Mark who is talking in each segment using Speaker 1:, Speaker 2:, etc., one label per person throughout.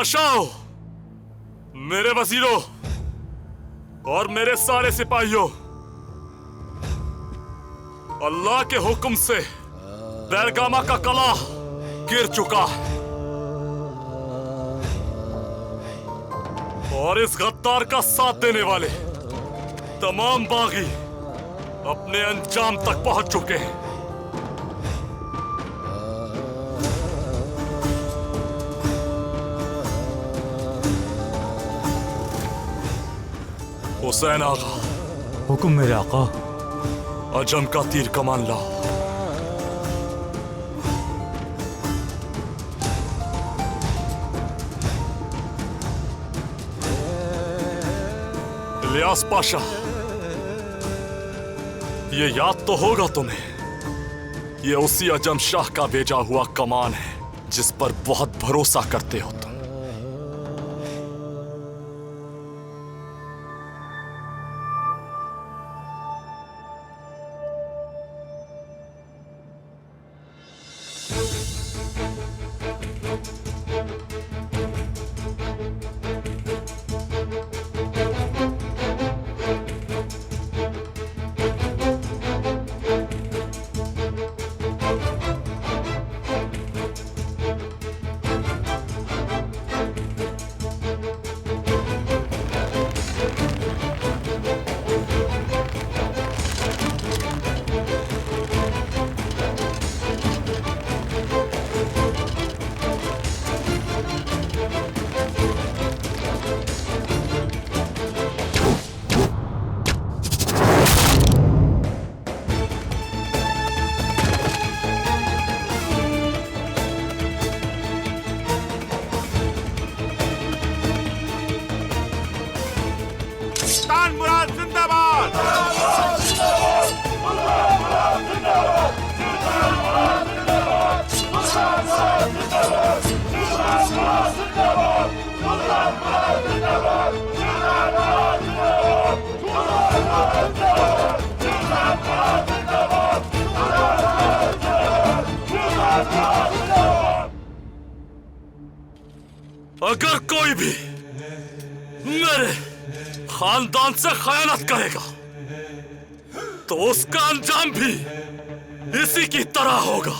Speaker 1: बादशाह, मेरे वजीरों और मेरे सारे सिपाहियों, अल्लाह के हुक्म से बैरगामा का किला गिर चुका है और इस गद्दार का साथ देने वाले तमाम बागी अपने अंजाम तक पहुंच चुके हैं। हुसैन आगा।
Speaker 2: हुक्म मेरे आका।
Speaker 1: अजम का तीर कमान लाओ। इलियास पाशा, ये याद तो होगा तुम्हें, ये उसी अजम शाह का भेजा हुआ कमान है जिस पर बहुत भरोसा करते हो तुम। अगर कोई भी मेरे खानदान से खयानत करेगा तो उसका अंजाम भी इसी की तरह होगा।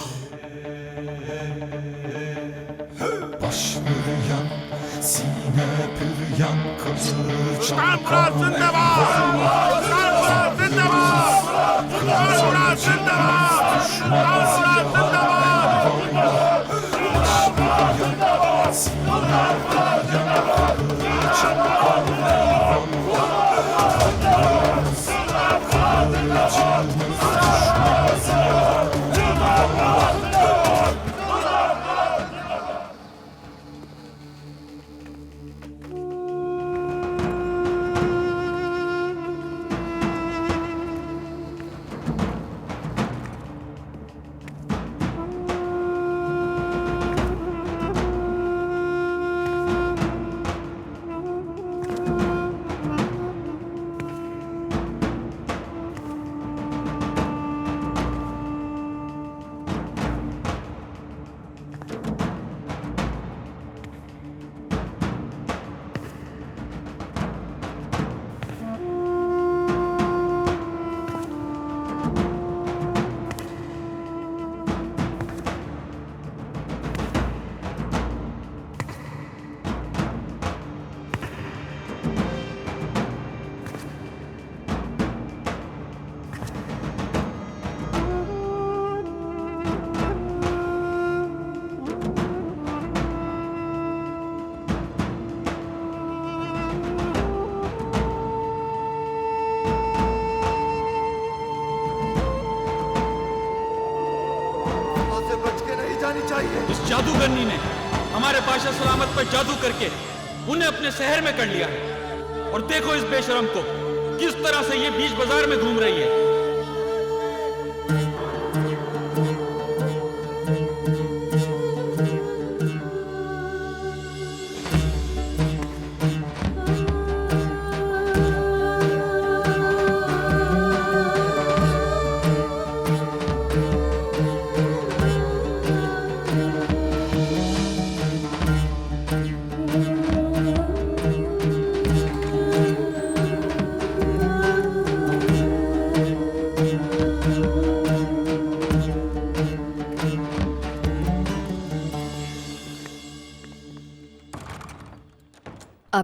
Speaker 3: इस जादूगरनी ने हमारे बादशाह सलामत पर जादू करके उन्हें अपने शहर में कर लिया है। और देखो इस बेशरम को किस तरह से ये बीच बाजार में घूम रही है।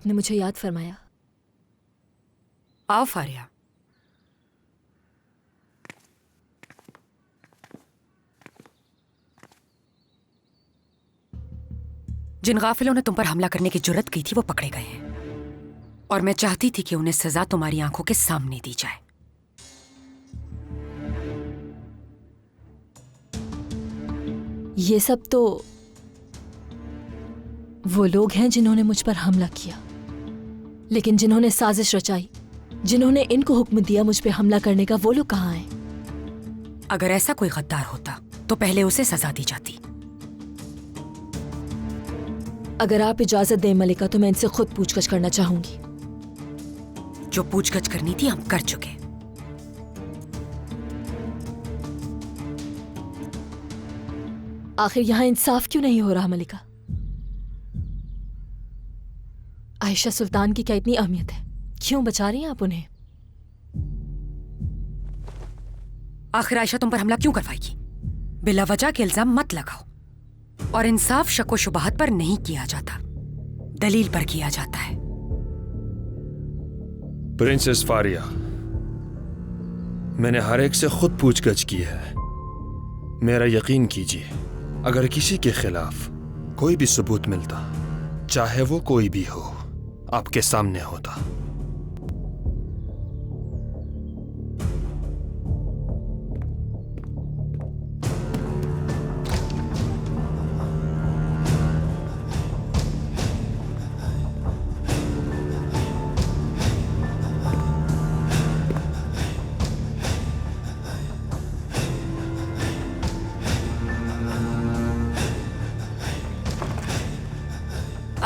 Speaker 4: आपने मुझे याद फरमाया।
Speaker 5: आओ फारिया। जिन गाफिलों ने तुम पर हमला करने की जुर्रत की थी वो पकड़े गए हैं, और मैं चाहती थी कि उन्हें सजा तुम्हारी आंखों के सामने दी जाए।
Speaker 4: ये सब तो वो लोग हैं जिन्होंने मुझ पर हमला किया, लेकिन जिन्होंने साजिश रचाई, जिन्होंने इनको हुक्म दिया मुझ पे हमला करने का, वो लोग कहाँ हैं?
Speaker 5: अगर ऐसा कोई गद्दार होता तो पहले उसे सजा दी जाती।
Speaker 4: अगर आप इजाजत दें मलिका, तो मैं इनसे खुद पूछगछ करना चाहूंगी।
Speaker 5: जो पूछगछ करनी थी हम कर चुके।
Speaker 4: आखिर यहां इंसाफ क्यों नहीं हो रहा मलिका? आयशा सुल्तान की क्या इतनी अहमियत है? क्यों बचा रही हैं आप उन्हें?
Speaker 5: आखिर आयशा तुम पर हमला क्यों करवाएगी? बिला वजह के इल्जाम मत लगाओ। और इंसाफ शक शुबहत पर नहीं किया जाता, दलील पर किया जाता है।
Speaker 6: प्रिंसेस फारिया, मैंने हर एक से खुद पूछगछ की है। मेरा यकीन कीजिए, अगर किसी के खिलाफ कोई भी सबूत मिलता, चाहे वो कोई भी हो, आपके सामने होता।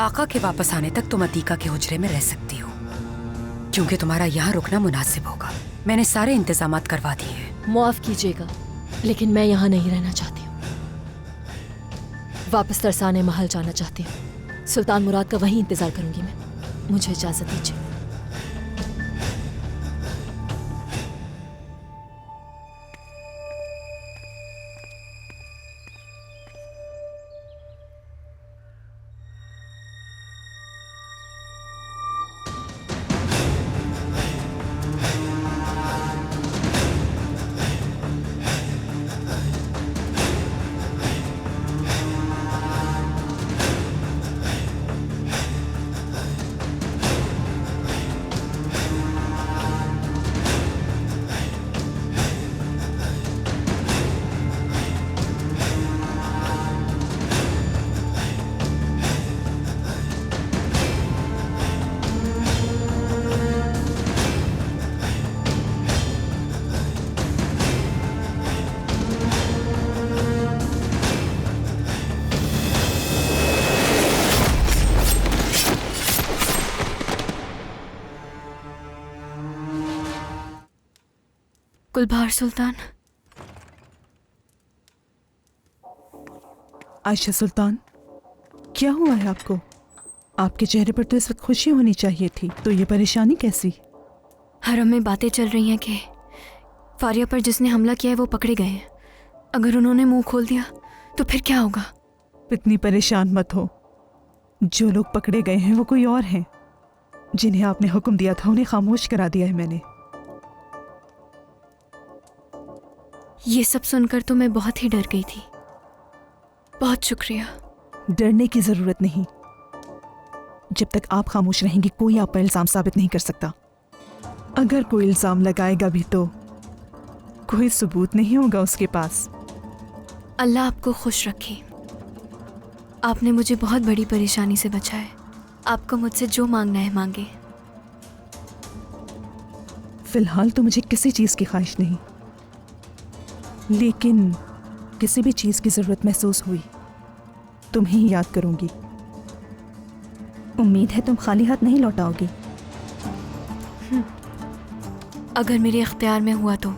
Speaker 5: आका के वापस आने तक तुम अतीका के हुजरे में रह सकती हो, क्योंकि तुम्हारा यहाँ रुकना मुनासिब होगा। मैंने सारे इंतजामात करवा दिए हैं।
Speaker 4: माफ कीजिएगा, लेकिन मैं यहाँ नहीं रहना चाहती हूँ। वापस तरसाने महल जाना चाहती हूँ। सुल्तान मुराद का वहीं इंतजार करूंगी मैं। मुझे इजाजत दीजिए। गुलबार सुल्तान।
Speaker 7: आयशा सुल्तान, क्या हुआ है आपको? आपके चेहरे पर तो इस वक्त खुशी होनी चाहिए थी, तो ये परेशानी कैसी?
Speaker 8: हरम में बातें चल रही हैं कि फारिया पर जिसने हमला किया है वो पकड़े गए हैं। अगर उन्होंने मुंह खोल दिया तो फिर क्या होगा?
Speaker 7: इतनी परेशान मत हो। जो लोग पकड़े गए हैं वो कोई और हैं। जिन्हें आपने हुक्म दिया था उन्हें खामोश करा दिया है मैंने।
Speaker 8: ये सब सुनकर तो मैं बहुत ही डर गई थी। बहुत शुक्रिया।
Speaker 7: डरने की जरूरत नहीं। जब तक आप खामोश रहेंगी कोई आप पर इल्जाम साबित नहीं कर सकता। अगर कोई इल्जाम लगाएगा भी तो कोई सबूत नहीं होगा उसके पास।
Speaker 8: अल्लाह आपको खुश रखे। आपने मुझे बहुत बड़ी परेशानी से बचाया। आपको मुझसे जो मांगना है मांगे।
Speaker 7: फिलहाल तो मुझे किसी चीज की ख्वाहिश नहीं, लेकिन किसी भी चीज की जरूरत महसूस हुई तुम्हें ही याद करूंगी।
Speaker 9: उम्मीद है तुम खाली हाथ नहीं लौटाओगी।
Speaker 8: अगर मेरे इख्तियार में हुआ तो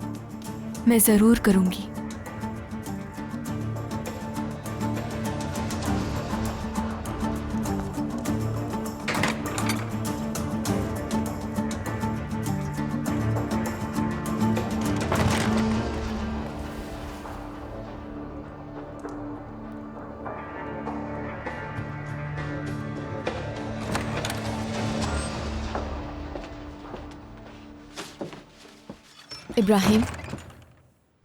Speaker 8: मैं जरूर करूंगी।
Speaker 4: इब्राहिम,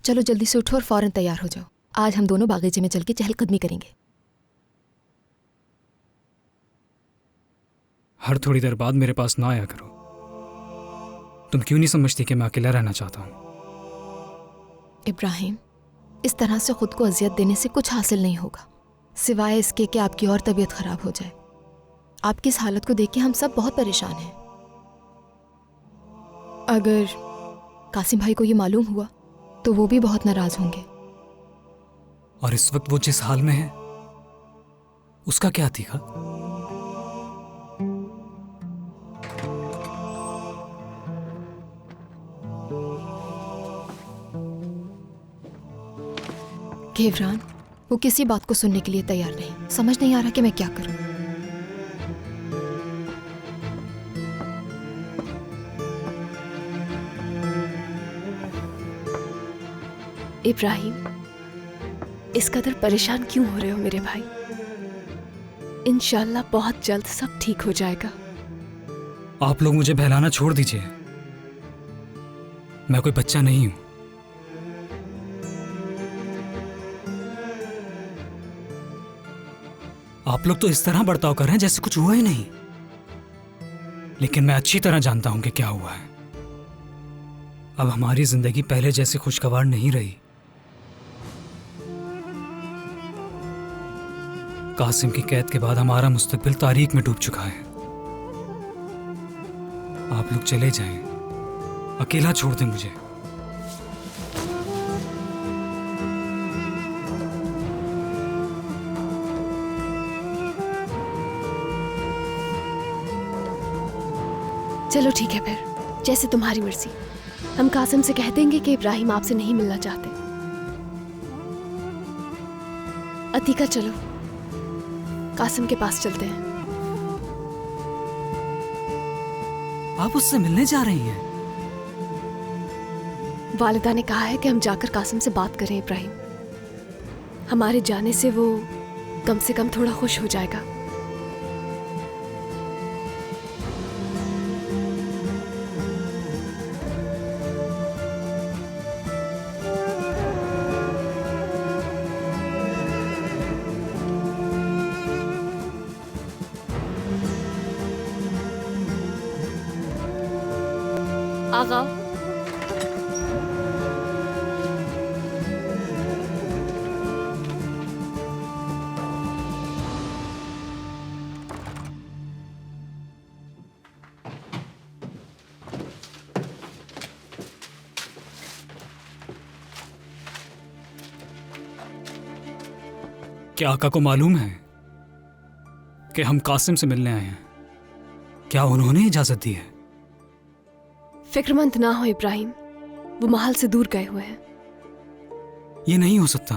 Speaker 4: चलो जल्दी से उठो और फौरन तैयार हो जाओ। आज हम दोनों बागीचे में चल के चहलकदमी करेंगे।
Speaker 2: हर थोड़ी देर बाद मेरे पास ना आया करो। तुम क्यों नहीं समझती कि मैं अकेला रहना चाहता हूं?
Speaker 4: इब्राहिम, इस तरह से खुद को अजियत देने से कुछ हासिल नहीं होगा, सिवाय इसके कि आपकी और तबीयत खराब हो जाए। आपकी इस हालत को देख के हम सब बहुत परेशान हैं। अगर कासिम भाई को ये मालूम हुआ तो वो भी बहुत नाराज होंगे।
Speaker 2: और इस वक्त वो जिस हाल में है उसका क्या तीखा?
Speaker 4: घेवरान, वो किसी बात को सुनने के लिए तैयार नहीं। समझ नहीं आ रहा कि मैं क्या करूं। इब्राहिम, इस कदर परेशान क्यों हो रहे हो मेरे भाई? इंशाल्लाह बहुत जल्द सब ठीक हो जाएगा।
Speaker 2: आप लोग मुझे बहलाना छोड़ दीजिए। मैं कोई बच्चा नहीं हूं। आप लोग तो इस तरह बर्ताव कर रहे हैं जैसे कुछ हुआ ही नहीं, लेकिन मैं अच्छी तरह जानता हूं कि क्या हुआ है। अब हमारी जिंदगी पहले जैसी खुशगवार नहीं रही। कासिम की कैद के बाद हमारा मुस्तकबिल तारीख में डूब चुका है। आप लोग चले जाएं, अकेला छोड़ दें मुझे।
Speaker 10: चलो ठीक है, फिर जैसे तुम्हारी मर्जी। हम कासिम से कह देंगे कि इब्राहिम आपसे नहीं मिलना चाहते। अतीका, चलो कासिम के पास चलते हैं।
Speaker 2: आप उससे मिलने जा रही हैं?
Speaker 10: वालिदा ने कहा है कि हम जाकर कासिम से बात करें इब्राहिम। हमारे जाने से वो कम से कम थोड़ा खुश हो जाएगा।
Speaker 8: आगा,
Speaker 2: क्या आका को मालूम है कि हम कासिम से मिलने आए हैं? क्या उन्होंने इजाजत दी है?
Speaker 10: फिक्रमंद ना हो इब्राहिम, वो महल से दूर गए हुए हैं।
Speaker 2: ये नहीं हो सकता।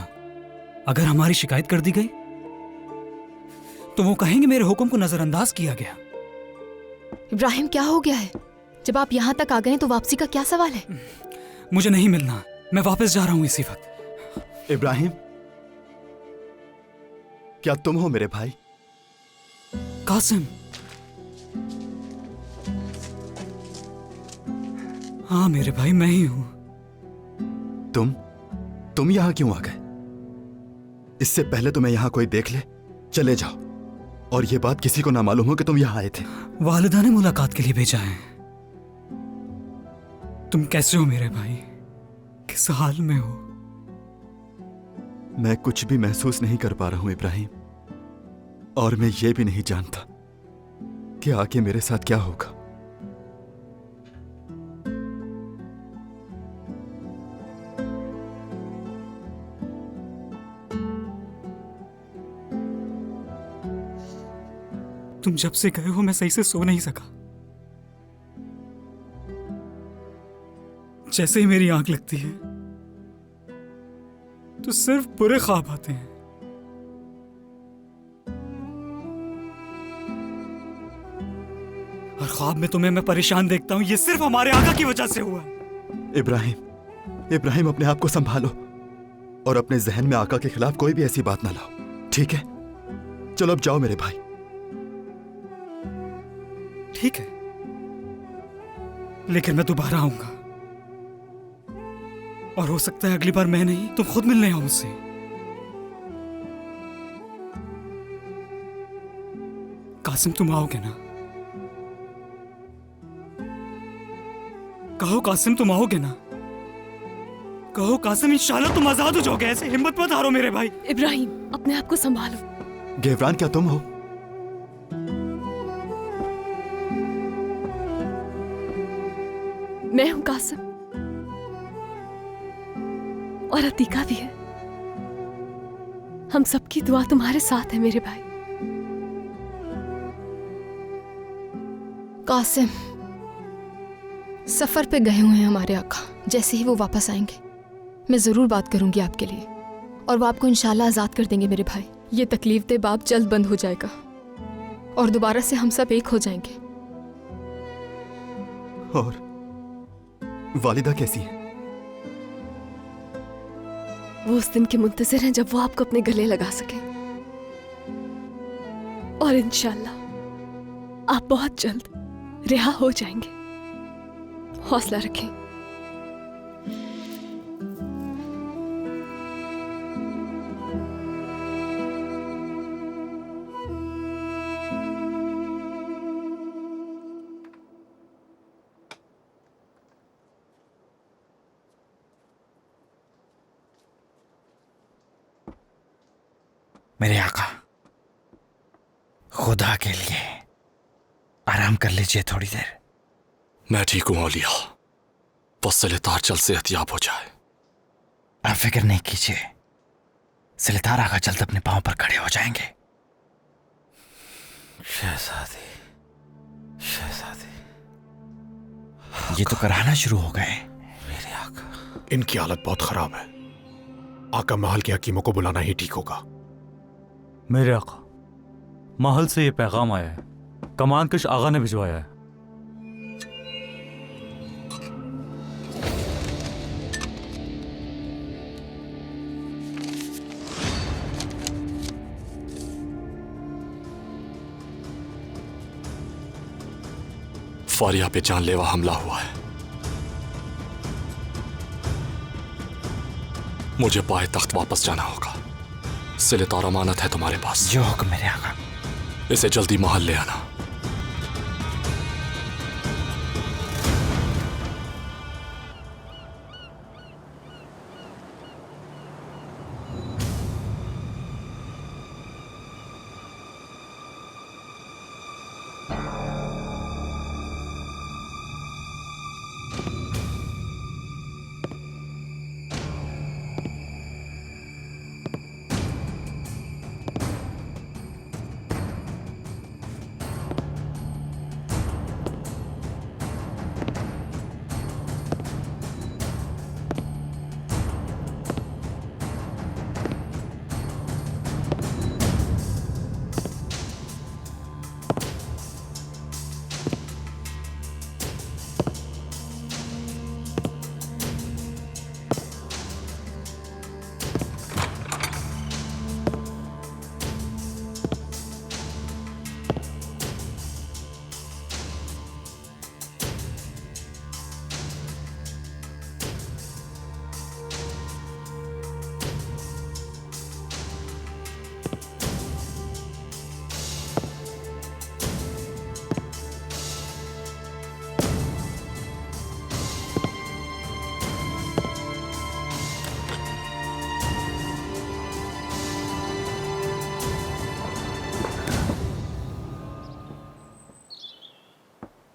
Speaker 2: अगर हमारी शिकायत कर दी गई तो वो कहेंगे मेरे हुक्म को नजरअंदाज किया गया।
Speaker 10: इब्राहिम, क्या हो गया है? जब आप यहाँ तक आ गए तो वापसी का क्या सवाल है?
Speaker 2: मुझे नहीं मिलना, मैं वापस जा रहा हूं इसी वक्त।
Speaker 11: इब्राहिम, क्या तुम हो मेरे भाई?
Speaker 2: कासिम। हाँ मेरे भाई, मैं ही हूं।
Speaker 11: तुम यहां क्यों आ गए? इससे पहले तुम्हें यहां कोई देख ले, चले जाओ। और ये बात किसी को ना मालूम हो कि तुम यहां आए थे।
Speaker 2: वालिदा ने मुलाकात के लिए भेजा है। तुम कैसे हो मेरे भाई? किस हाल में हो?
Speaker 11: मैं कुछ भी महसूस नहीं कर पा रहा हूं इब्राहिम, और मैं ये भी नहीं जानता कि आगे मेरे साथ क्या होगा।
Speaker 2: तुम जब से गए हो मैं सही से सो नहीं सका। जैसे ही मेरी आंख लगती है तो सिर्फ बुरे ख्वाब आते हैं। और ख्वाब में तुम्हें मैं परेशान देखता हूं। ये सिर्फ हमारे आका की वजह से हुआ है।
Speaker 11: इब्राहिम, अपने आप को संभालो और अपने जहन में आका के खिलाफ कोई भी ऐसी बात ना लाओ, ठीक है? चलो अब जाओ मेरे भाई।
Speaker 2: ठीक है, लेकिन मैं दोबारा आऊंगा। और हो सकता है अगली बार मैं नहीं, तुम खुद मिलने आओ मुझसे। कासिम, तुम आओगे ना? कहो कासिम, तुम आओगे ना? कहो कासिम, इंशाल्लाह तुम आजाद हो जाओगे। ऐसे हिम्मत मत हारो मेरे भाई।
Speaker 10: इब्राहिम, अपने आप को संभालो।
Speaker 11: गेवरान, क्या तुम हो?
Speaker 10: मैं हूं कासिम, और अतीका भी है। हम सबकी दुआ तुम्हारे साथ है मेरे भाई।
Speaker 8: कासिम, सफर पे गए हुए हैं हमारे आका। जैसे ही वो वापस आएंगे मैं जरूर बात करूंगी आपके लिए, और वो आपको इंशाल्लाह आजाद कर देंगे मेरे भाई। ये तकलीफ दे बाप जल्द बंद हो जाएगा और दोबारा से हम सब एक हो जाएंगे।
Speaker 11: और वालिदा कैसी है?
Speaker 10: वो उस दिन के मुंतज़िर हैं जब वो आपको अपने गले लगा सके, और इंशाल्लाह आप बहुत जल्द रिहा हो जाएंगे। हौसला रखें।
Speaker 12: मेरे आका, खुदा के लिए आराम कर लीजिए थोड़ी देर।
Speaker 1: मैं ठीक हूं औलिया, बस सिलेतार जल्द से एहतियाब हो जाए।
Speaker 12: आप फिक्र नहीं कीजिए, सिलेतार आका जल्द अपने पांव पर खड़े हो जाएंगे। शहजादी, शहजादी, ये तो कराना शुरू हो गए। मेरे आका,
Speaker 13: इनकी हालत बहुत खराब है। आका महल के हकीमों को बुलाना ही ठीक होगा।
Speaker 14: मेरे आका, महल से ये पैगाम आया है, कमान कश आगा ने भिजवाया है।
Speaker 1: फारिया पे जानलेवा हमला हुआ है। मुझे पाए तख्त वापस जाना होगा। सिलेतार अमानत है तुम्हारे पास।
Speaker 12: जो हुक्म मेरे आका।
Speaker 1: इसे जल्दी महल ले आना।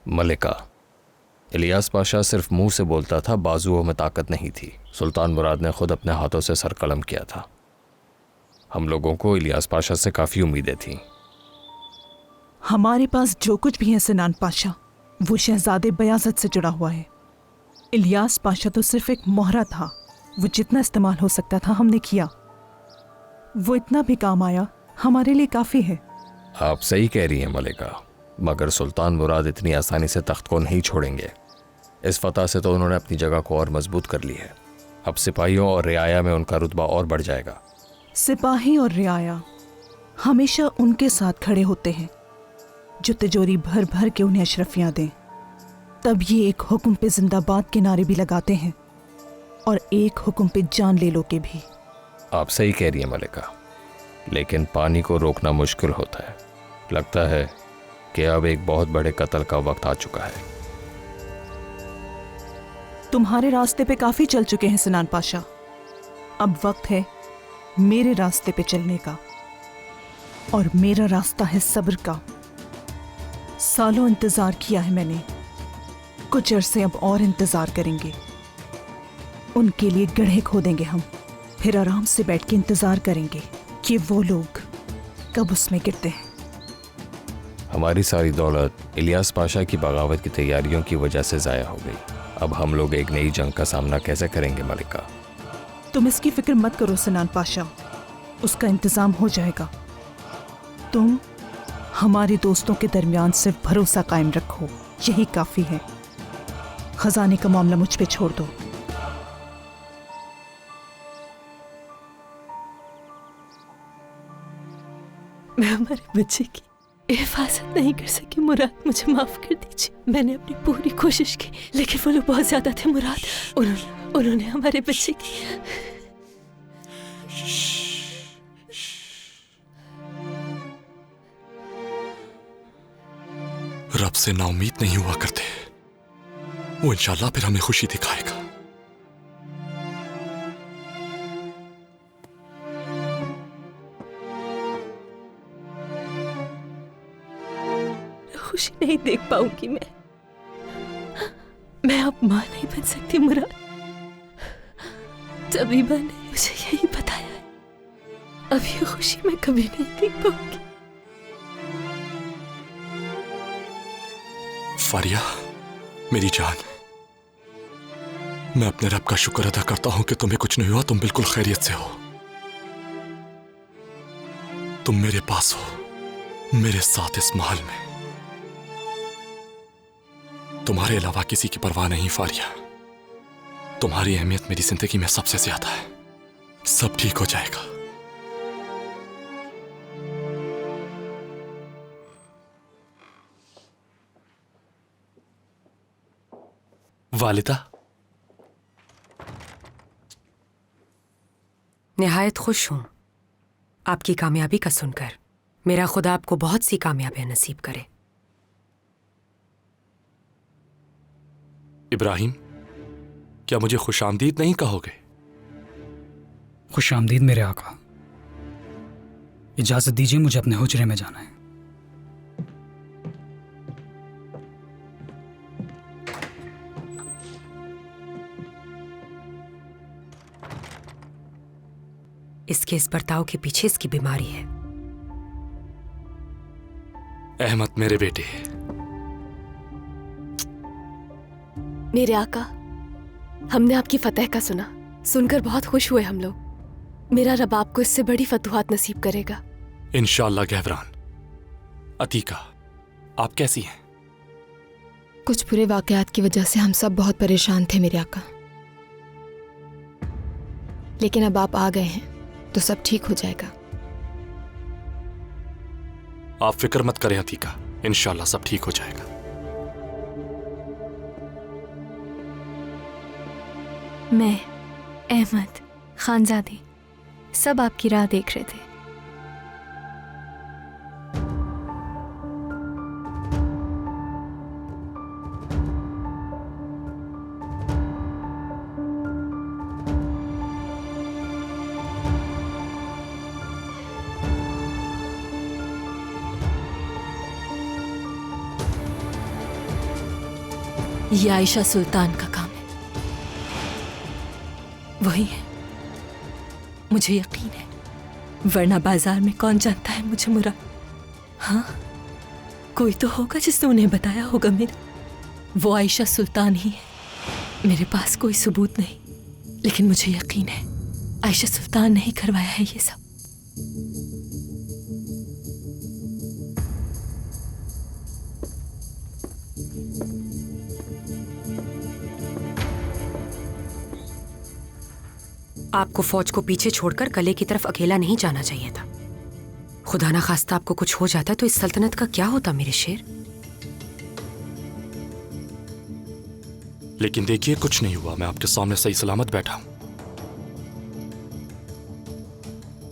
Speaker 6: मलिका, इलियास पाशा सिर्फ मुंह से बोलता था, बाजुओं में ताकत नहीं थी। सुल्तान मुराद ने खुद अपने हाथों से सर कलम किया था। हम लोगों को इलियास पाशा से काफ़ी उम्मीदें थीं।
Speaker 7: हमारे पास जो कुछ भी है सिनान पाशा, वो शहजादे बयाज़त से जुड़ा हुआ है। इलियास पाशा तो सिर्फ एक मोहरा था। वो जितना इस्तेमाल हो सकता था हमने किया। वो इतना भी काम आया, हमारे लिए काफ़ी है।
Speaker 6: आप सही कह रही हैं मलिका, मगर सुल्तान मुराद इतनी आसानी से तख्त को नहीं छोड़ेंगे। इस फतह से तो उन्होंने अपनी जगह को और मजबूत कर ली है। अब सिपाहियों और रियाया में उनका रुतबा और बढ़ जाएगा।
Speaker 7: सिपाही और रियाया हमेशा उनके साथ खड़े होते हैं जो तिजोरी भर भर के उन्हें अशरफियाँ दें। तब ये एक हुक्म पे जिंदाबाद के नारे भी लगाते हैं। और एक हुक्म पे जान ले लोगे भी।
Speaker 6: आप सही कह रही हैं मलिका, लेकिन पानी को रोकना मुश्किल होता है। लगता है कि अब एक बहुत बड़े कत्ल का वक्त आ चुका है।
Speaker 7: तुम्हारे रास्ते पे काफी चल चुके हैं सिनान पाशा, अब वक्त है मेरे रास्ते पे चलने का, और मेरा रास्ता है सब्र का। सालों इंतजार किया है मैंने, कुछ अरसे अब और इंतजार करेंगे। उनके लिए गड्ढे खोदेंगे हम, फिर आराम से बैठ के इंतजार करेंगे कि वो लोग कब उसमें गिरते हैं।
Speaker 6: हमारी सारी दौलत इलियास पाशा की बगावत की तैयारियों की वजह से जाया हो गई। अब हम लोग एक नई जंग का सामना कैसे करेंगे मलिका?
Speaker 7: तुम इसकी फिक्र मत करो सिनान पाशा, उसका इंतजाम हो जाएगा। तुम हमारे दोस्तों के दरमियान सिर्फ भरोसा कायम रखो, यही काफी है। खजाने का मामला मुझ पे छोड़ दो।
Speaker 4: मैं हमारे बच्चे की हिफाजत नहीं कर सकी मुराद, मुझे माफ कर दीजिए। मैंने अपनी पूरी कोशिश की, लेकिन वो लोग बहुत ज्यादा थे मुराद। उन्होंने हमारे बच्चे की
Speaker 1: रब से नाउम्मीद नहीं हुआ करते, वो इंशाल्लाह फिर हमें खुशी दिखाएगा।
Speaker 4: खुशी नहीं देख पाऊंगी मैं अब मां नहीं बन सकती मुराद। तबीबा ने मुझे यही बताया है, अब ये खुशी मैं कभी नहीं देख पाऊंगी।
Speaker 1: फारिया मेरी जान, मैं अपने रब का शुक्र अदा करता हूं कि तुम्हें कुछ नहीं हुआ, तुम बिल्कुल खैरियत से हो। तुम मेरे पास हो, मेरे साथ इस महल में। तुम्हारे अलावा किसी की परवाह नहीं फारिया। तुम्हारी अहमियत मेरी जिंदगी में सबसे ज्यादा है। सब ठीक हो जाएगा। वालिदा,
Speaker 5: निहायत खुश हूं आपकी कामयाबी का सुनकर। मेरा खुदा आपको बहुत सी कामयाबियां नसीब करे।
Speaker 1: इब्राहिम, क्या मुझे खुशामदीद नहीं कहोगे?
Speaker 2: खुशामदीद मेरे आका, इजाजत दीजिए, मुझे अपने हुजरे में जाना है।
Speaker 5: इसके इस बर्ताव के पीछे इसकी बीमारी है।
Speaker 1: अहमद मेरे बेटे,
Speaker 10: मेरे आका, हमने आपकी फतह का सुना, सुनकर बहुत खुश हुए हम लोग। मेरा रब आपको इससे बड़ी फतुहात नसीब करेगा
Speaker 1: इंशाअल्लाह। गहवरान, अतीका, आप कैसी हैं?
Speaker 8: कुछ बुरे वाकयात की वजह से हम सब बहुत परेशान थे मेरे आका, लेकिन अब आप आ गए हैं तो सब ठीक हो जाएगा।
Speaker 1: आप फिक्र मत करें अतीका, इंशाअल्लाह सब ठीक हो जाएगा।
Speaker 15: मैं, अहमद, खानजादी सब आपकी राह देख रहे थे।
Speaker 4: ये आयशा सुल्तान का काम है, वही है, मुझे यकीन है, वरना बाजार में कौन जानता है मुझे मुराद। हाँ, कोई तो होगा जिसने उन्हें बताया होगा मेरा। वो आयशा सुल्तान ही है। मेरे पास कोई सबूत नहीं, लेकिन मुझे यकीन है आयशा सुल्तान ने ही करवाया है ये सब।
Speaker 5: आपको फौज को पीछे छोड़कर किले की तरफ अकेला नहीं जाना चाहिए था। खुदा ना खास्ता आपको कुछ हो जाता तो इस सल्तनत का क्या होता मेरे शेर?
Speaker 1: लेकिन देखिए कुछ नहीं हुआ, मैं आपके सामने सही सलामत बैठा हूं।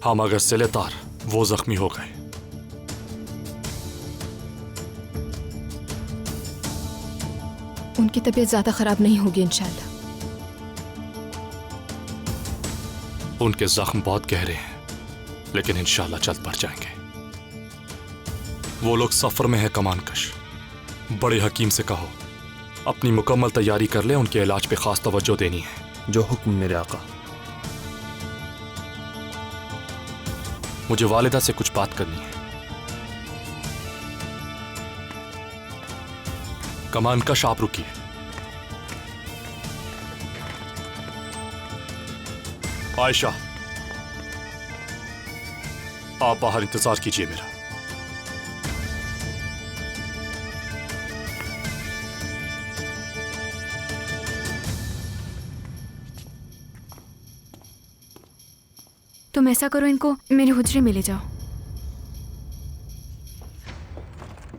Speaker 1: हाँ मगर सिलेतार वो जख्मी हो गए।
Speaker 8: उनकी तबीयत ज्यादा खराब नहीं होगी इंशाल्लाह।
Speaker 1: उनके जख्म बहुत गहरे हैं, लेकिन इंशाल्लाह जल्द बढ़ जाएंगे। वो लोग सफर में है कमानकश। बड़े हकीम से कहो अपनी मुकम्मल तैयारी कर ले, उनके इलाज पे खास तवज्जो देनी है।
Speaker 6: जो हुक्म मेरे आका।
Speaker 1: मुझे वालिदा से कुछ बात करनी है। कमानकश आप रुकिए। आयशा आप बाहर इंतजार कीजिए मेरा।
Speaker 15: तुम ऐसा करो, इनको मेरे हुजरे में ले जाओ।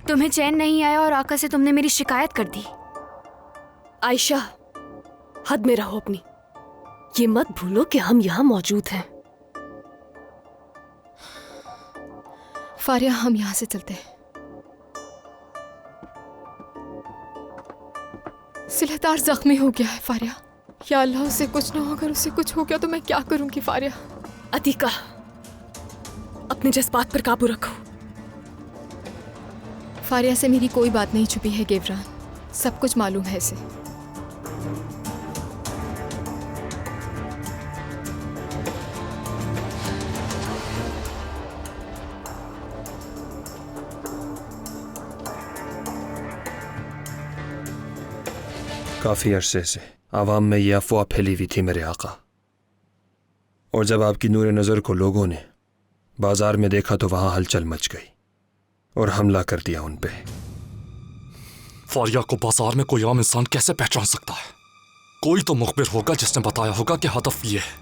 Speaker 15: तुम्हें चैन नहीं आया और आका से तुमने मेरी शिकायत कर दी।
Speaker 10: आयशा, हद में रहो अपनी। ये मत भूलो कि हम यहाँ मौजूद हैं।
Speaker 8: फारिया हम यहाँ से चलते हैं। सिलेतार जख्मी हो गया है फारिया। या अल्लाह उसे कुछ ना हो, अगर उसे कुछ हो गया तो मैं क्या करूंगी फारिया।
Speaker 10: अतीका, अपने जज्बात पर काबू रखो।
Speaker 8: फारिया से मेरी कोई बात नहीं छुपी है गेवरान, सब कुछ मालूम है इसे।
Speaker 6: काफी अरसे से आवाम में यह अफवाह फैली हुई थी मेरे आका, और जब आपकी नूर नज़र को लोगों ने बाजार में देखा तो वहां हलचल मच गई और हमला कर दिया उन पे।
Speaker 1: फारिया को बाजार में कोई आम इंसान कैसे पहचान सकता है? कोई तो मुखबिर होगा जिसने बताया होगा कि हदफ ये है।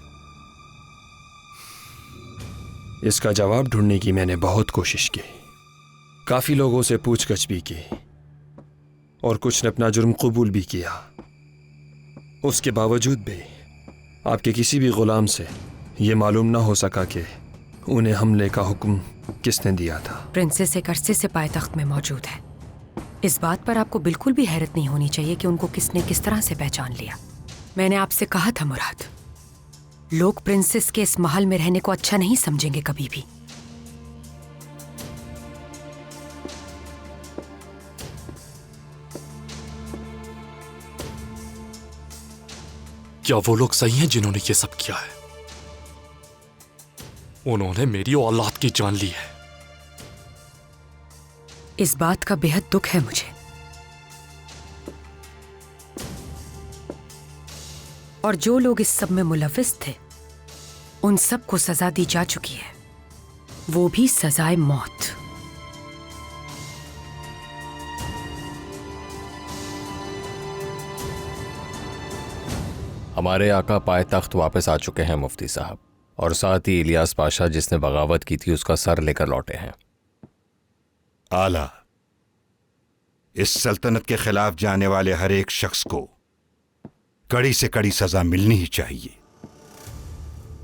Speaker 6: इसका जवाब ढूंढने की मैंने बहुत कोशिश की, काफी लोगों से पूछगछ भी की और कुछ ने अपना जुर्म कबूल भी किया। उसके बावजूद भी आपके किसी भी गुलाम से ये मालूम ना हो सका कि उन्हें हमले का हुक्म किसने दिया था।
Speaker 5: प्रिंसेस एक अरसे से पायतख्त में मौजूद है। इस बात पर आपको बिल्कुल भी हैरत नहीं होनी चाहिए कि उनको किसने किस तरह से पहचान लिया। मैंने आपसे कहा था मुराद, लोग प्रिंसेस के इस महल में रहने को अच्छा नहीं समझेंगे कभी भी।
Speaker 1: क्या वो लोग सही हैं जिन्होंने ये सब किया है? उन्होंने मेरी औलाद की जान ली है।
Speaker 5: इस बात का बेहद दुख है मुझे, और जो लोग इस सब में मुलविस थे उन सब को सजा दी जा चुकी है, वो भी सजाए मौत।
Speaker 16: हमारे आका पायतख्त वापस आ चुके हैं मुफ्ती साहब, और साथ ही इलियास पाशा जिसने बगावत की थी उसका सर लेकर लौटे हैं।
Speaker 17: आला, इस सल्तनत के खिलाफ जाने वाले हर एक शख्स को कड़ी से कड़ी सजा मिलनी ही चाहिए।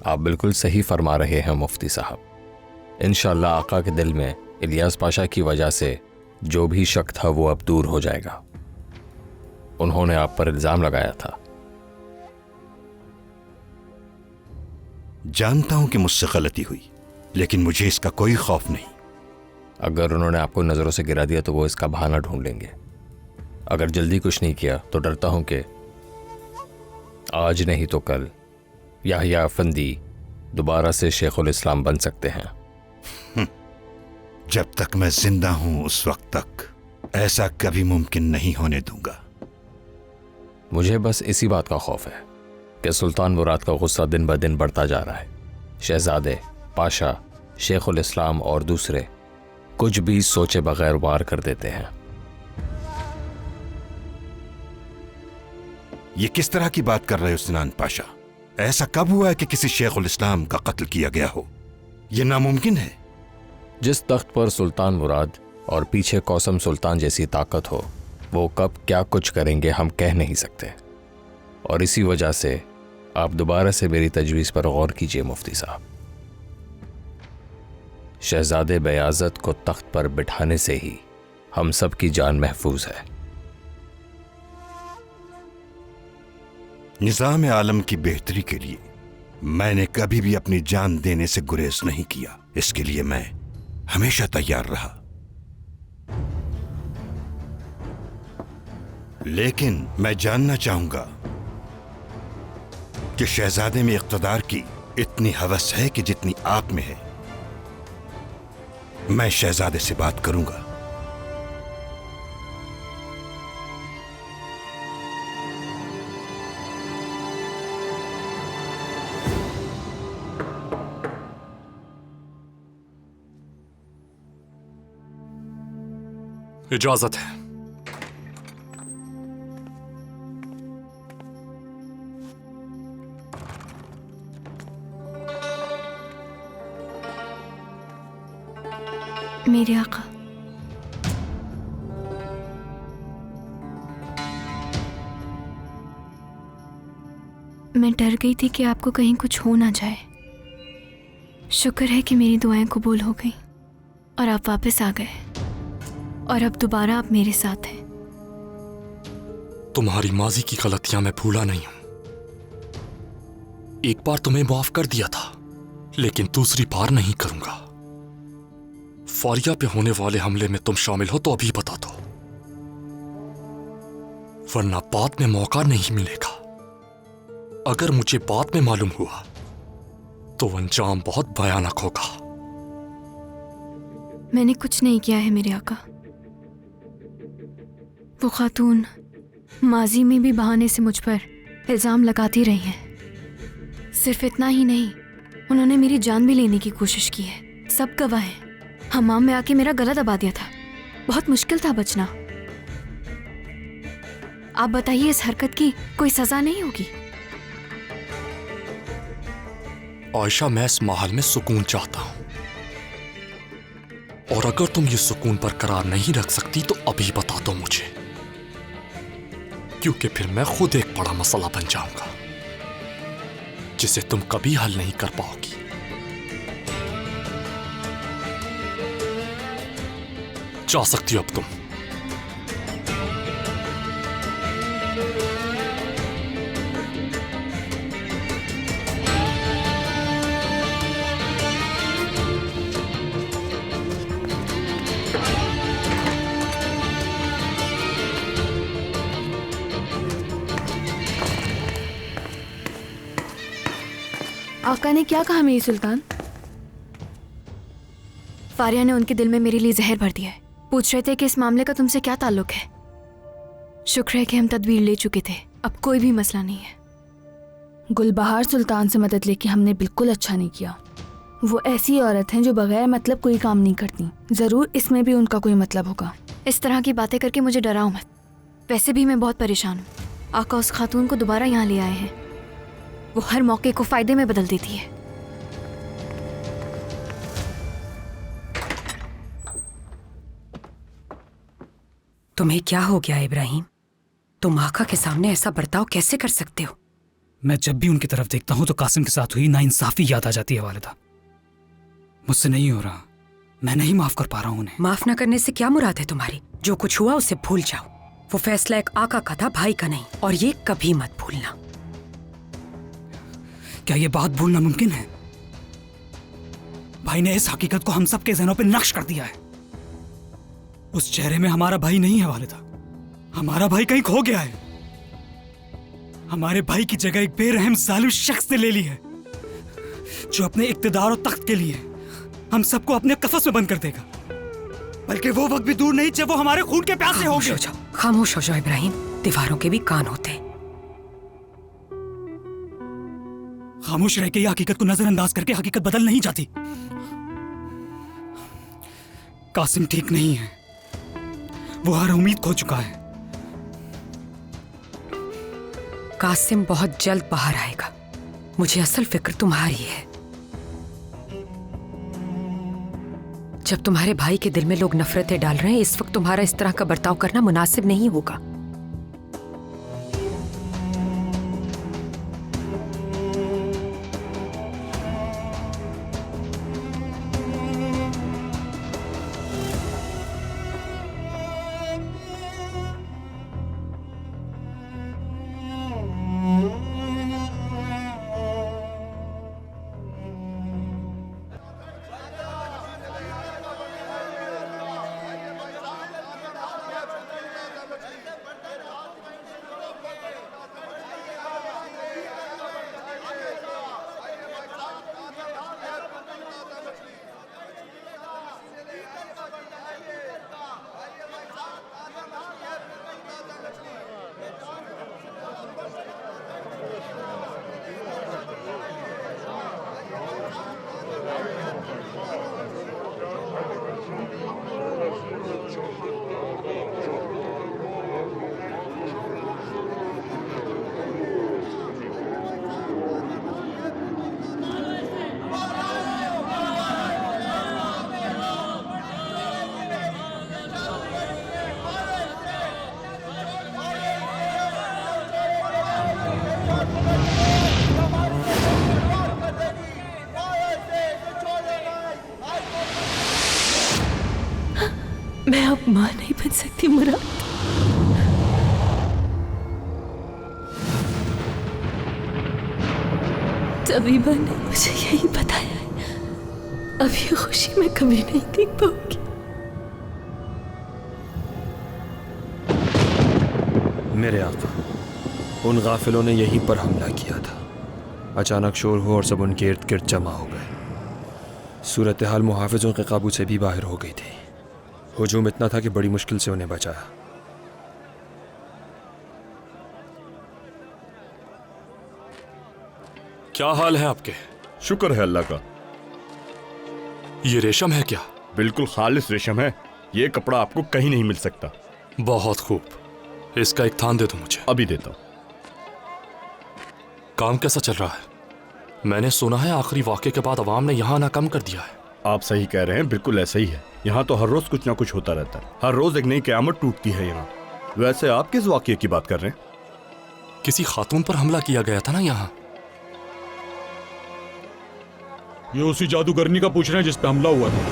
Speaker 16: आप बिल्कुल सही फरमा रहे हैं मुफ्ती साहब। इंशाअल्लाह आका के दिल में इलियास पाशा की वजह से जो भी शक था वो अब दूर हो जाएगा। उन्होंने आप पर इल्जाम लगाया था।
Speaker 17: जानता हूं कि मुझसे गलती हुई, लेकिन मुझे इसका कोई खौफ नहीं।
Speaker 16: अगर उन्होंने आपको नजरों से गिरा दिया तो वो इसका बहाना ढूंढ लेंगे। अगर जल्दी कुछ नहीं किया तो डरता हूं कि आज नहीं तो कल याहिया अफंदी दोबारा से शेखुल इस्लाम बन सकते हैं।
Speaker 17: जब तक मैं जिंदा हूं उस वक्त तक ऐसा कभी मुमकिन नहीं होने दूंगा।
Speaker 16: मुझे बस इसी बात का खौफ है कि सुल्तान मुराद का गुस्सा दिन ब दिन बढ़ता जा रहा है। शहजादे, पाशा, शेखुल इस्लाम और दूसरे कुछ भी सोचे बगैर वार कर देते हैं।
Speaker 17: ये किस तरह की बात कर रहे हो सिनान पाशा? ऐसा कब हुआ है कि किसी शेखुल इस्लाम का कत्ल किया गया हो? यह नामुमकिन है।
Speaker 16: जिस तख्त पर सुल्तान मुराद और पीछे कौसम सुल्तान जैसी ताकत हो, वो कब क्या कुछ करेंगे हम कह नहीं सकते। और इसी वजह से आप दोबारा से मेरी तजवीज़ पर गौर कीजिए मुफ्ती साहब। शहजादे बयाज़त को तख्त पर बिठाने से ही हम सब की जान महफूज है।
Speaker 17: निज़ाम आलम की बेहतरी के लिए मैंने कभी भी अपनी जान देने से गुरेज नहीं किया। इसके लिए मैं हमेशा तैयार रहा। लेकिन मैं जानना चाहूंगा कि शहजादे में इख्तदार की इतनी हवस है कि जितनी आप में है। मैं शहजादे से बात करूंगा।
Speaker 1: इजाजत है।
Speaker 15: मेरे आका, मैं डर गई थी कि आपको कहीं कुछ हो ना जाए। शुक्र है कि मेरी दुआएं कबूल हो गई और आप वापस आ गए, और अब दोबारा आप मेरे साथ हैं।
Speaker 1: तुम्हारी माजी की गलतियां मैं भूला नहीं हूं। एक बार तुम्हें माफ कर दिया था, लेकिन दूसरी बार नहीं करूंगा। फारिया पे होने वाले हमले में तुम शामिल हो तो अभी बता दो, वरना बाद में मौका नहीं मिलेगा। अगर मुझे बाद में मालूम हुआ तो अंजाम बहुत भयानक होगा।
Speaker 15: मैंने कुछ नहीं किया है मेरे आका। वो खातून माजी में भी बहाने से मुझ पर इल्जाम लगाती रही हैं। सिर्फ इतना ही नहीं, उन्होंने मेरी जान भी लेने की कोशिश की है। सब गवाह हैं। हमाम में आके मेरा गला दबा दिया था। बहुत मुश्किल था बचना। आप बताइए, इस हरकत की कोई सजा नहीं होगी?
Speaker 1: आयशा, मैं इस माहौल में सुकून चाहता हूं, और अगर तुम ये सुकून बरकरार नहीं रख सकती तो अभी बता दो मुझे, क्योंकि फिर मैं खुद एक बड़ा मसला बन जाऊंगा जिसे तुम कभी हल नहीं कर पाओगी। जा सकती हो अब तुम।
Speaker 15: आका ने क्या कहा मेरी सुल्तान? फारिया ने उनके दिल में मेरे लिए जहर भर दिया है। पूछ रहे थे कि इस मामले का तुमसे क्या ताल्लुक है। शुक्र है कि हम तदबीर ले चुके थे, अब कोई भी मसला नहीं है।
Speaker 18: गुलबहार सुल्तान से मदद लेके हमने बिल्कुल अच्छा नहीं किया। वो ऐसी औरत हैं जो बगैर मतलब कोई काम नहीं करती। जरूर इसमें भी उनका कोई मतलब होगा।
Speaker 15: इस तरह की बातें करके मुझे डराओ मत। वैसे भी मैं बहुत परेशान हूँ। आका उस खातून को दोबारा यहाँ ले आए हैं। वो हर मौके को फायदे में बदल देती है।
Speaker 5: तुम्हें क्या हो गया इब्राहिम? तुम आका के सामने ऐसा बर्ताव कैसे कर सकते हो?
Speaker 2: मैं जब भी उनकी तरफ देखता हूं तो कासिम के साथ हुई नाइंसाफी याद आ जाती है वालिदा। मुझसे नहीं हो रहा, मैं नहीं माफ कर पा रहा हूं उन्हें।
Speaker 5: माफ न करने से क्या मुराद है तुम्हारी? जो कुछ हुआ उसे भूल जाओ। वो फैसला एक आका का था, भाई का नहीं, और ये कभी मत भूलना।
Speaker 2: क्या ये बात भूलना मुमकिन है? भाई ने इस हकीकत को हम सब के ज़हनों पे नक्श कर दिया है। उस चेहरे में हमारा भाई नहीं है वालिदा। हमारा भाई कहीं खो गया है। हमारे भाई की जगह एक बेरहम जालिम शख्स ने ले ली है, जो अपने इक्तिदार और तख्त के लिए हम सबको अपने कफस में बंद कर देगा। बल्कि वो वक्त भी दूर नहीं जब वो हमारे खून के प्यासे होंगे।
Speaker 5: खामोश हो जाओ इब्राहिम, दीवारों के भी कान होते हैं।
Speaker 2: खामोश रह के ये हकीकत को नजरअंदाज करके हकीकत बदल नहीं जाती। कासिम ठीक नहीं है, वो हर उम्मीद खो चुका है।
Speaker 5: कासिम बहुत जल्द बाहर आएगा। मुझे असल फिक्र तुम्हारी है। जब तुम्हारे भाई के दिल में लोग नफरतें डाल रहे हैं, इस वक्त तुम्हारा इस तरह का बर्ताव करना मुनासिब नहीं होगा।
Speaker 4: मैं अब मां नहीं बन सकती मुराद। तबीबा ने मुझे यही बताया है, अब ये खुशी मैं कभी नहीं देख पाऊंगी।
Speaker 6: मेरे आका, उन गाफिलों ने यहीं पर हमला किया था। अचानक शोर हुआ और सब उनके इर्द गिर्द जमा हो गए। सूरत हाल मुहाफिजों के काबू से भी बाहर हो गई थी। हुजूम इतना था कि बड़ी मुश्किल से उन्हें बचाया।
Speaker 1: क्या हाल है आपके?
Speaker 19: शुक्र है अल्लाह का।
Speaker 1: ये रेशम है क्या?
Speaker 19: बिल्कुल खालिस रेशम है। ये कपड़ा आपको कहीं नहीं मिल सकता।
Speaker 1: बहुत खूब, इसका एक थान दे दो मुझे।
Speaker 19: अभी देता हूं।
Speaker 1: काम कैसा चल रहा है? मैंने सुना है आखिरी वाक़े के बाद अवाम ने यहाँ आना कम कर दिया है।
Speaker 19: आप सही कह रहे हैं, बिल्कुल ऐसा ही है। यहाँ तो हर रोज कुछ ना कुछ होता रहता है। हर रोज एक नई क़यामत टूटती है यहाँ। वैसे आप किस वाक़े की बात कर रहे हैं?
Speaker 1: किसी खातून पर हमला किया गया था ना यहाँ।
Speaker 3: ये उसी जादूगरनी का पूछ रहे हैं जिस पे हमला हुआ था।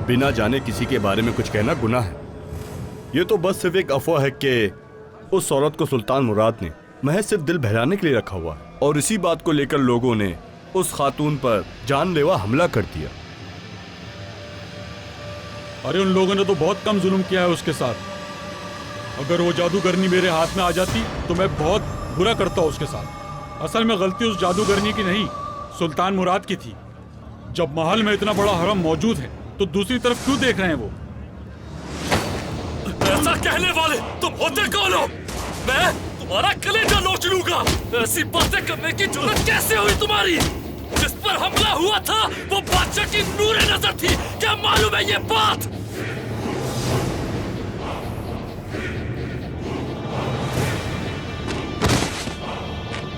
Speaker 19: बिना जाने किसी के बारे में कुछ कहना गुनाह है। ये तो बस सिर्फ एक अफवाह है कि उस औरत को सुल्तान मुराद ने महज सिर्फ दिल बहलाने के लिए रखा हुआ है, और इसी बात को लेकर लोगों ने उस खातून पर जानलेवा हमला कर दिया।
Speaker 3: अरे उन लोगों ने तो बहुत कम जुल्म किया है उसके साथ। अगर वो जादूगरनी मेरे हाथ में आ जाती तो मैं बहुत बुरा करता उसके साथ। असल में गलती उस जादूगरनी की नहीं, सुल्तान मुराद की थी। जब महल में इतना बड़ा हरम मौजूद है तो दूसरी तरफ क्यों देख रहे हैं वो?
Speaker 1: ऐसा कहने वाले तुम होते कौन हो? मैं तुम्हारा कलेजा नोच लूंगा। ऐसी बातें करने की जुर्रत कैसे हुई तुम्हारी? जिस पर हमला हुआ था वो बादशाह की नूरे नजर थी। क्या मालूम है ये बात?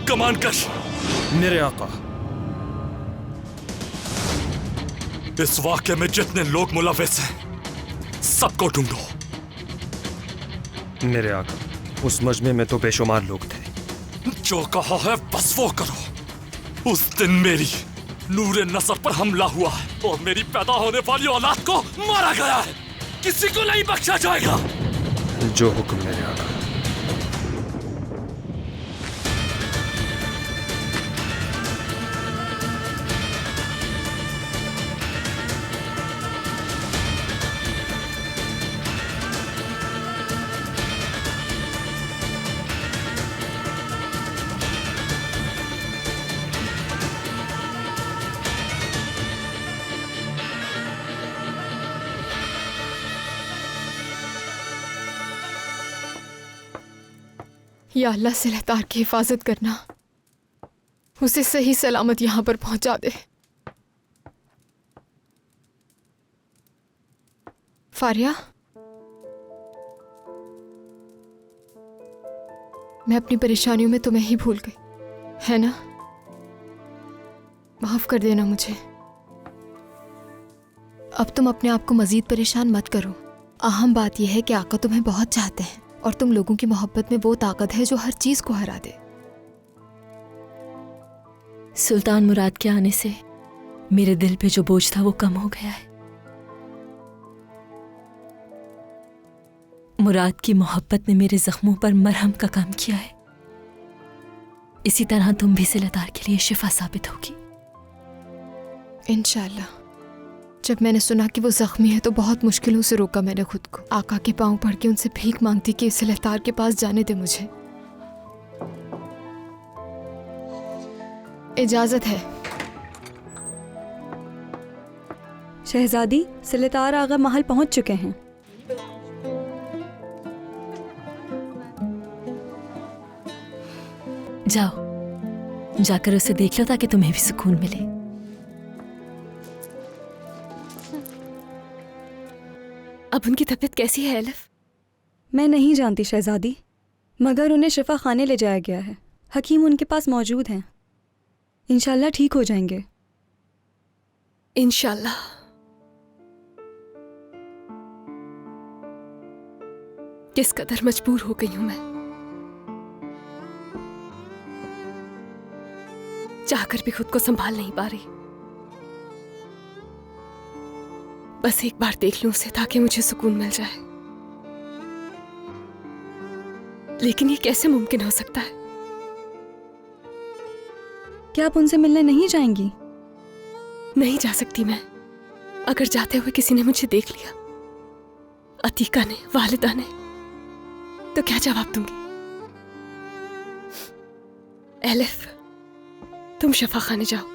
Speaker 1: कमानकश।
Speaker 6: मेरे आका,
Speaker 1: इस वाक़े में जितने लोग मुलविस हैं सबको ढूंढो।
Speaker 6: मेरे आका, उस मजमे में तो बेशुमार लोग थे।
Speaker 1: जो कहा है बस वो करो। उस दिन मेरी नूरे नसर पर हमला हुआ है और मेरी पैदा होने वाली औलाद को मारा गया है। किसी को नहीं बख्शा जाएगा।
Speaker 6: जो हुक्म मेरे आका।
Speaker 8: या अल्लाह से लहतार की हिफाजत करना, उसे सही सलामत यहाँ पर पहुंचा दे। फारिया, मैं अपनी परेशानियों में तुम्हें ही भूल गई, है ना? माफ कर देना मुझे। अब तुम अपने आप को मजीद परेशान मत करो। अहम बात यह है कि आका तुम्हें बहुत चाहते हैं और तुम लोगों की मोहब्बत में वो ताकत है जो हर चीज को हरा दे।
Speaker 4: सुल्तान मुराद के आने से मेरे दिल पे जो बोझ था वो कम हो गया है। मुराद की मोहब्बत ने मेरे जख्मों पर मरहम का काम किया है। इसी तरह तुम भी सिलदार के लिए शिफा साबित होगी
Speaker 8: इंशाअल्लाह। जब मैंने सुना कि वो जख्मी है तो बहुत मुश्किलों से रोका मैंने खुद को। आका के पांव पड़ के उनसे भीख मांगती कि इस लहतार के पास जाने दे मुझे। इजाजत है।
Speaker 9: शहजादी, सिलतार आगा महल पहुंच चुके हैं।
Speaker 4: जाओ, जाकर उसे देख लो ताकि तुम्हें भी सुकून मिले।
Speaker 10: अब उनकी तबीयत कैसी है एलिफ?
Speaker 9: मैं नहीं जानती शहजादी, मगर उन्हें शिफा खाने ले जाया गया है। हकीम उनके पास मौजूद हैं। इंशाल्लाह ठीक हो जाएंगे।
Speaker 10: इंशाल्लाह। किस कदर मजबूर हो गई हूं मैं। चाहकर भी खुद को संभाल नहीं पा रही। बस एक बार देख लूं उसे ताकि मुझे सुकून मिल जाए। लेकिन ये कैसे मुमकिन हो सकता है?
Speaker 9: क्या आप उनसे मिलने नहीं जाएंगी?
Speaker 10: नहीं जा सकती मैं। अगर जाते हुए किसी ने मुझे देख लिया, अतीका ने, वालिदा ने, तो क्या जवाब दूंगी? एलिफ, तुम शफा खाने जाओ,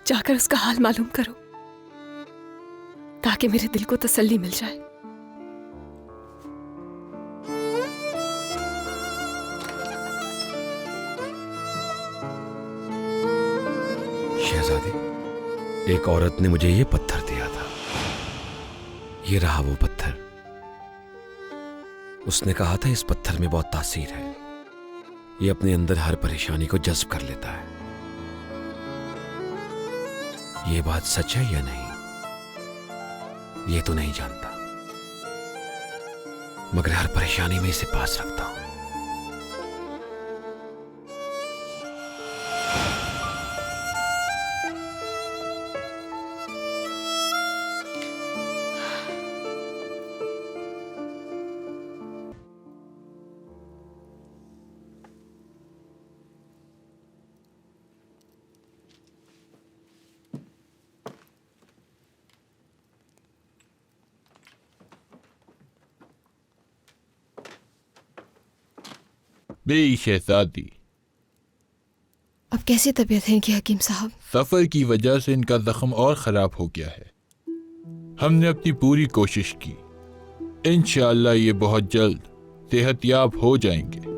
Speaker 10: जाकर उसका हाल मालूम करो ताकि मेरे दिल को तसल्ली मिल जाए।
Speaker 20: शहजादी, एक औरत ने मुझे ये पत्थर दिया था। ये रहा वो पत्थर। उसने कहा था इस पत्थर में बहुत तासीर है, ये अपने अंदर हर परेशानी को जज्ब कर लेता है। ये बात सच है या नहीं, ये तो नहीं जानता, मगर हर परेशानी में इसे पास रखता हूं।
Speaker 21: मेरी शहजादी,
Speaker 8: अब कैसी तबीयत है इनकी हकीम साहब?
Speaker 21: सफर की वजह से इनका जख्म और खराब हो गया है। हमने अपनी पूरी कोशिश की, इंशाअल्लाह ये बहुत जल्द सेहतयाब हो जाएंगे।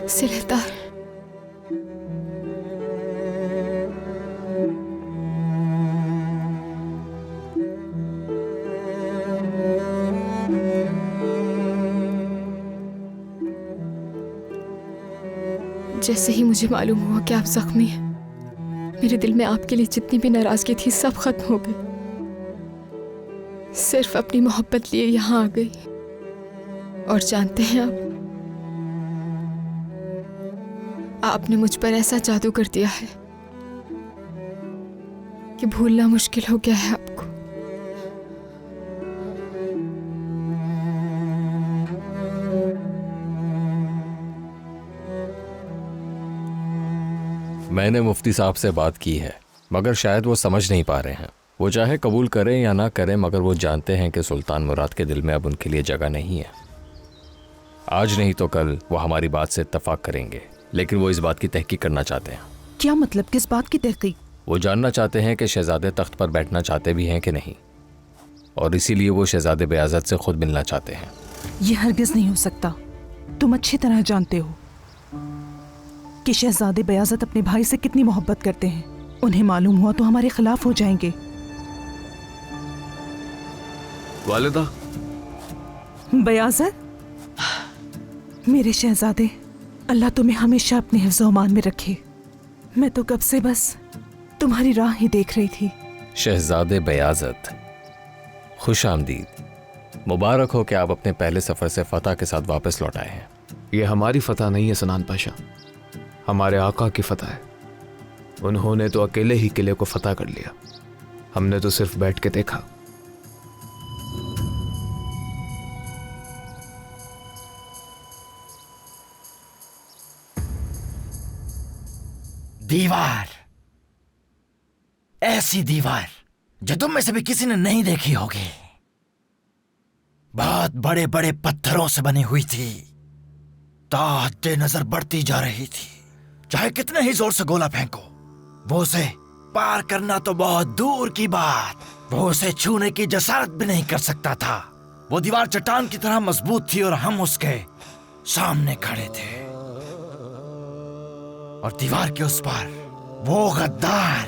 Speaker 8: सिलहदार, जैसे ही मुझे मालूम हुआ कि आप जख्मी हैं, मेरे दिल में आपके लिए जितनी भी नाराजगी थी सब खत्म हो गई। सिर्फ अपनी मोहब्बत लिए यहाँ आ गई। और जानते हैं आपने मुझ पर ऐसा जादू कर दिया है कि भूलना मुश्किल हो गया है आपको।
Speaker 16: मैंने मुफ्ती साहब से बात की है, मगर शायद वो समझ नहीं पा रहे हैं। वो चाहे कबूल करें या ना करें, मगर वो जानते हैं कि सुल्तान मुराद के दिल में अब उनके लिए जगह नहीं है। आज नहीं तो कल वो हमारी बात से इत्तफाक करेंगे, लेकिन वो इस बात की तहकीक करना चाहते हैं।
Speaker 7: क्या मतलब? किस बात की तहकीक?
Speaker 16: वो जानना चाहते हैं कि शहजादे तख्त पर बैठना चाहते भी हैं कि नहीं, और इसीलिए वो शहजादे बेआज़त से खुद मिलना चाहते हैं।
Speaker 7: ये हरगिज नहीं हो सकता। तुम अच्छी तरह जानते हो कि शहजादे बेआज़त अपने भाई से कितनी मोहब्बत करते हैं। उन्हें मालूम हुआ तो हमारे खिलाफ हो जाएंगे।
Speaker 20: वालिदा,
Speaker 7: बेआज़त, मेरे शहजादे, अल्लाह तुम्हें हमेशा अपने हिफ्ज़-ओ-अमान में रखे। मैं तो कब से बस तुम्हारी राह ही देख रही थी।
Speaker 16: शहजादे बेआज़त, खुश आमदीद। मुबारक हो कि आप अपने पहले सफ़र से फ़तह के साथ वापस लौट आए हैं।
Speaker 20: ये हमारी फतह नहीं है सनान पाशा, हमारे आका की फतह है। उन्होंने तो अकेले ही किले को फतह कर लिया, हमने तो सिर्फ बैठ के देखा।
Speaker 12: दीवार, ऐसी दीवार जो तुम में से भी किसी ने नहीं देखी होगी। बहुत बड़े बड़े पत्थरों से बनी हुई थी, ताहते नजर बढ़ती जा रही थी। चाहे कितने ही जोर से गोला फेंको, वो उसे पार करना तो बहुत दूर की बात, वो उसे छूने की जसारत भी नहीं कर सकता था। वो दीवार चट्टान की तरह मजबूत थी और हम उसके सामने खड़े थे, और दीवार के उस पार वो गद्दार,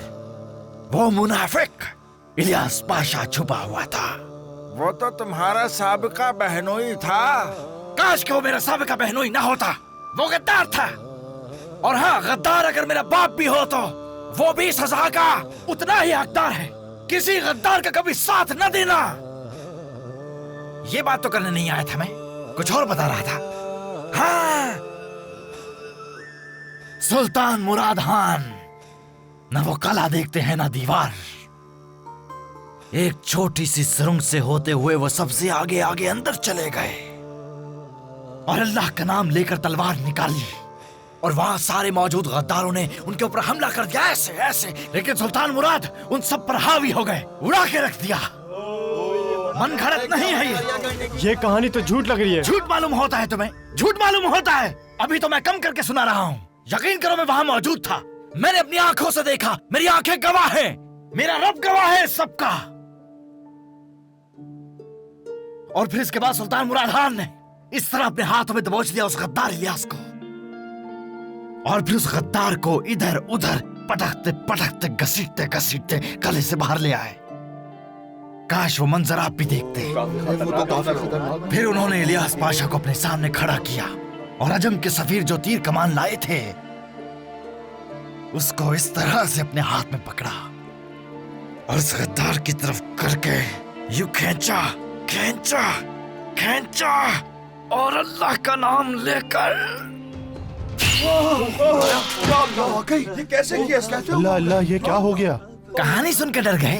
Speaker 12: वो मुनाफिक इलियास पाशा छुपा हुआ था।
Speaker 22: वो तो तुम्हारा साबिका बहनोई था।
Speaker 12: काश कि वो मेरा साबिका बहनोई ना होता, वो गद्दार था। और हाँ, गद्दार अगर मेरा बाप भी हो तो वो भी सजा का उतना ही हकदार है। किसी गद्दार का कभी साथ न देना। ये बात तो करने नहीं आया था, मैं कुछ और बता रहा था। हाँ, सुल्तान मुराद खान न वो कला देखते हैं ना दीवार। एक छोटी सी सुरंग से होते हुए वो सबसे आगे आगे अंदर चले गए और अल्लाह का नाम लेकर तलवार निकाली और वहां सारे मौजूद गद्दारों ने उनके ऊपर हमला कर दिया, ऐसे ऐसे। लेकिन सुल्तान मुराद उन सब पर हावी हो गए, उड़ा के रख दिया। मन घड़त नहीं है ये कहानी तो झूठ लग रही है। झूठ मालूम होता है तुम्हें? झूठ मालूम होता है? अभी तो मैं कम करके सुना रहा हूँ। यकीन करो मैं वहां मौजूद था, मैंने अपनी आंखों से देखा, मेरी आंखें गवाह है, मेरा रब गवाह है सबका। और फिर इसके बाद सुल्तान मुराद खान ने इस तरह अपने हाथों में दबोच लिया उस गद्दार इलियास को, और फिर उस गद्दार को इधर उधर पटकते पटकते घसीटते घसीटते गले से बाहर ले आए। काश वो मंजर आप भी देखते। फिर उन्होंने इलियास पाशा को अपने सामने खड़ा किया और अजम के सफीर जो तीर कमान लाए थे उसको इस तरह से अपने हाथ में पकड़ा और उस गद्दार की तरफ करके यूं खींचा खींचा खींचा और अल्लाह का नाम लेकर
Speaker 17: ये कैसे किया?
Speaker 13: अल्लाह अल्लाह, ये क्या हो गया?
Speaker 12: कहानी सुनकर डर गए?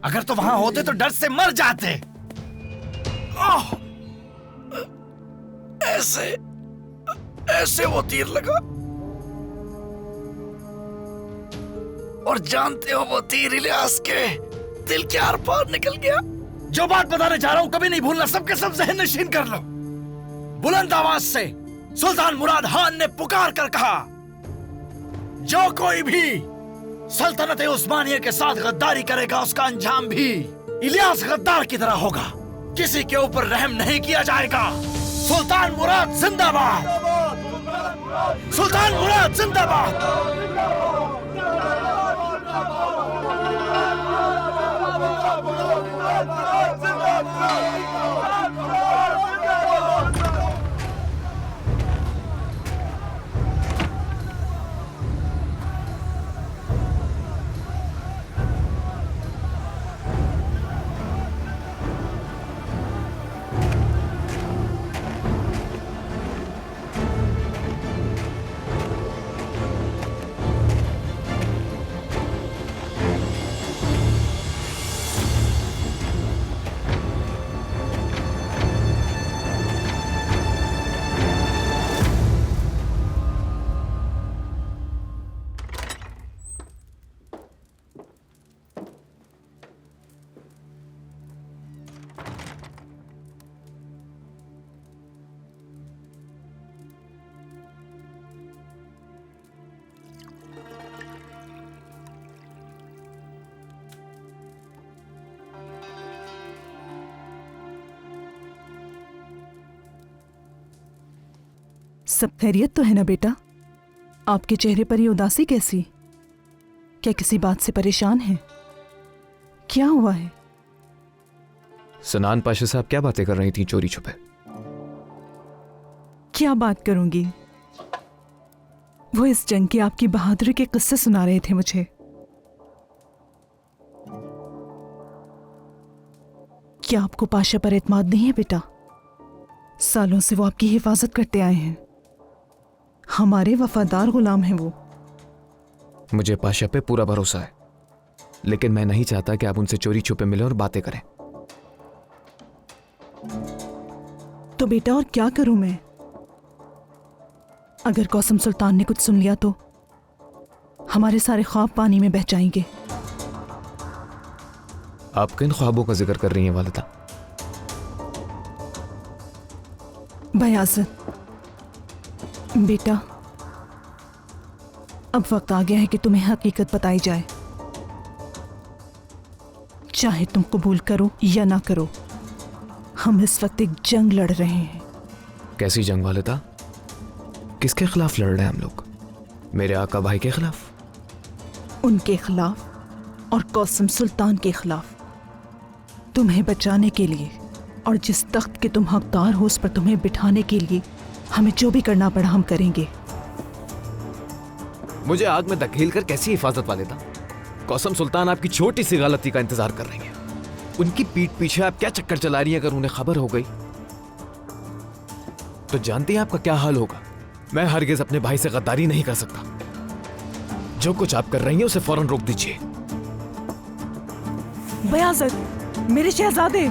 Speaker 12: अगर तो वहां होते तो डर से मर जाते। ऐसे ऐसे वो तीर लगा और जानते हो वो तीर इलियास के दिल के आर पार निकल गया। जो बात बताने जा रहा हूं कभी नहीं भूलना, सबके सब ज़हन नशीन कर लो। बुलंद आवाज से सुल्तान मुराद खान ने पुकार कर कहा, जो कोई भी सल्तनत उस्मानिया के साथ गद्दारी करेगा उसका अंजाम भी इलियास गद्दार की तरह होगा। किसी के ऊपर रहम नहीं किया जाएगा। सुल्तान मुराद जिंदाबाद, सुल्तान मुराद जिंदाबाद।
Speaker 7: सब खैरियत तो है ना बेटा? आपके चेहरे पर ये उदासी कैसी? क्या किसी बात से परेशान हैं? क्या हुआ है?
Speaker 20: सनान पाशा साहब क्या बातें कर रही थी चोरी छुपे?
Speaker 7: क्या बात करूंगी, वो इस जंग की आपकी बहादुरी के किस्से सुना रहे थे मुझे। क्या आपको पाशा पर एतमाद नहीं है बेटा? सालों से वो आपकी हिफाजत करते आए हैं, हमारे वफादार गुलाम हैं वो।
Speaker 20: मुझे पाशा पे पूरा भरोसा है, लेकिन मैं नहीं चाहता कि आप उनसे चोरी छुपे मिलें और बातें करें।
Speaker 7: तो बेटा और क्या करूं मैं? अगर कौसम सुल्तान ने कुछ सुन लिया तो हमारे सारे ख्वाब पानी में बह जाएंगे।
Speaker 20: आप किन ख्वाबों का जिक्र कर रही हैं वालिदा?
Speaker 7: बयाज़त बेटा, अब वक्त आ गया है कि तुम्हें हकीकत बताई जाए। चाहे तुम कबूल करो या ना करो, हम इस वक्त एक जंग लड़ रहे हैं।
Speaker 20: कैसी जंग वालिदा? किसके खिलाफ लड़ रहे हैं हम लोग? मेरे आका भाई के खिलाफ?
Speaker 7: उनके खिलाफ और कौसम सुल्तान के खिलाफ। तुम्हें बचाने के लिए और जिस तख्त के तुम हकदार हो उस पर तुम्हें बिठाने के लिए हमें जो भी करना पड़ा हम करेंगे।
Speaker 20: मुझे आग में धकेल कर कैसी हिफाजत वाले था? कौसम सुल्तान आपकी छोटी सी गलती का इंतजार कर रही है। उनकी पीठ पीछे आप क्या चक्कर चला रही हैं? अगर उन्हें खबर हो गई तो जानती हैं आपका क्या हाल होगा। मैं हरगिज अपने भाई से गद्दारी नहीं कर सकता। जो कुछ आप कर रही हैं उसे फौरन रोक दीजिए।
Speaker 7: बयाज़त, मेरे शहजादे।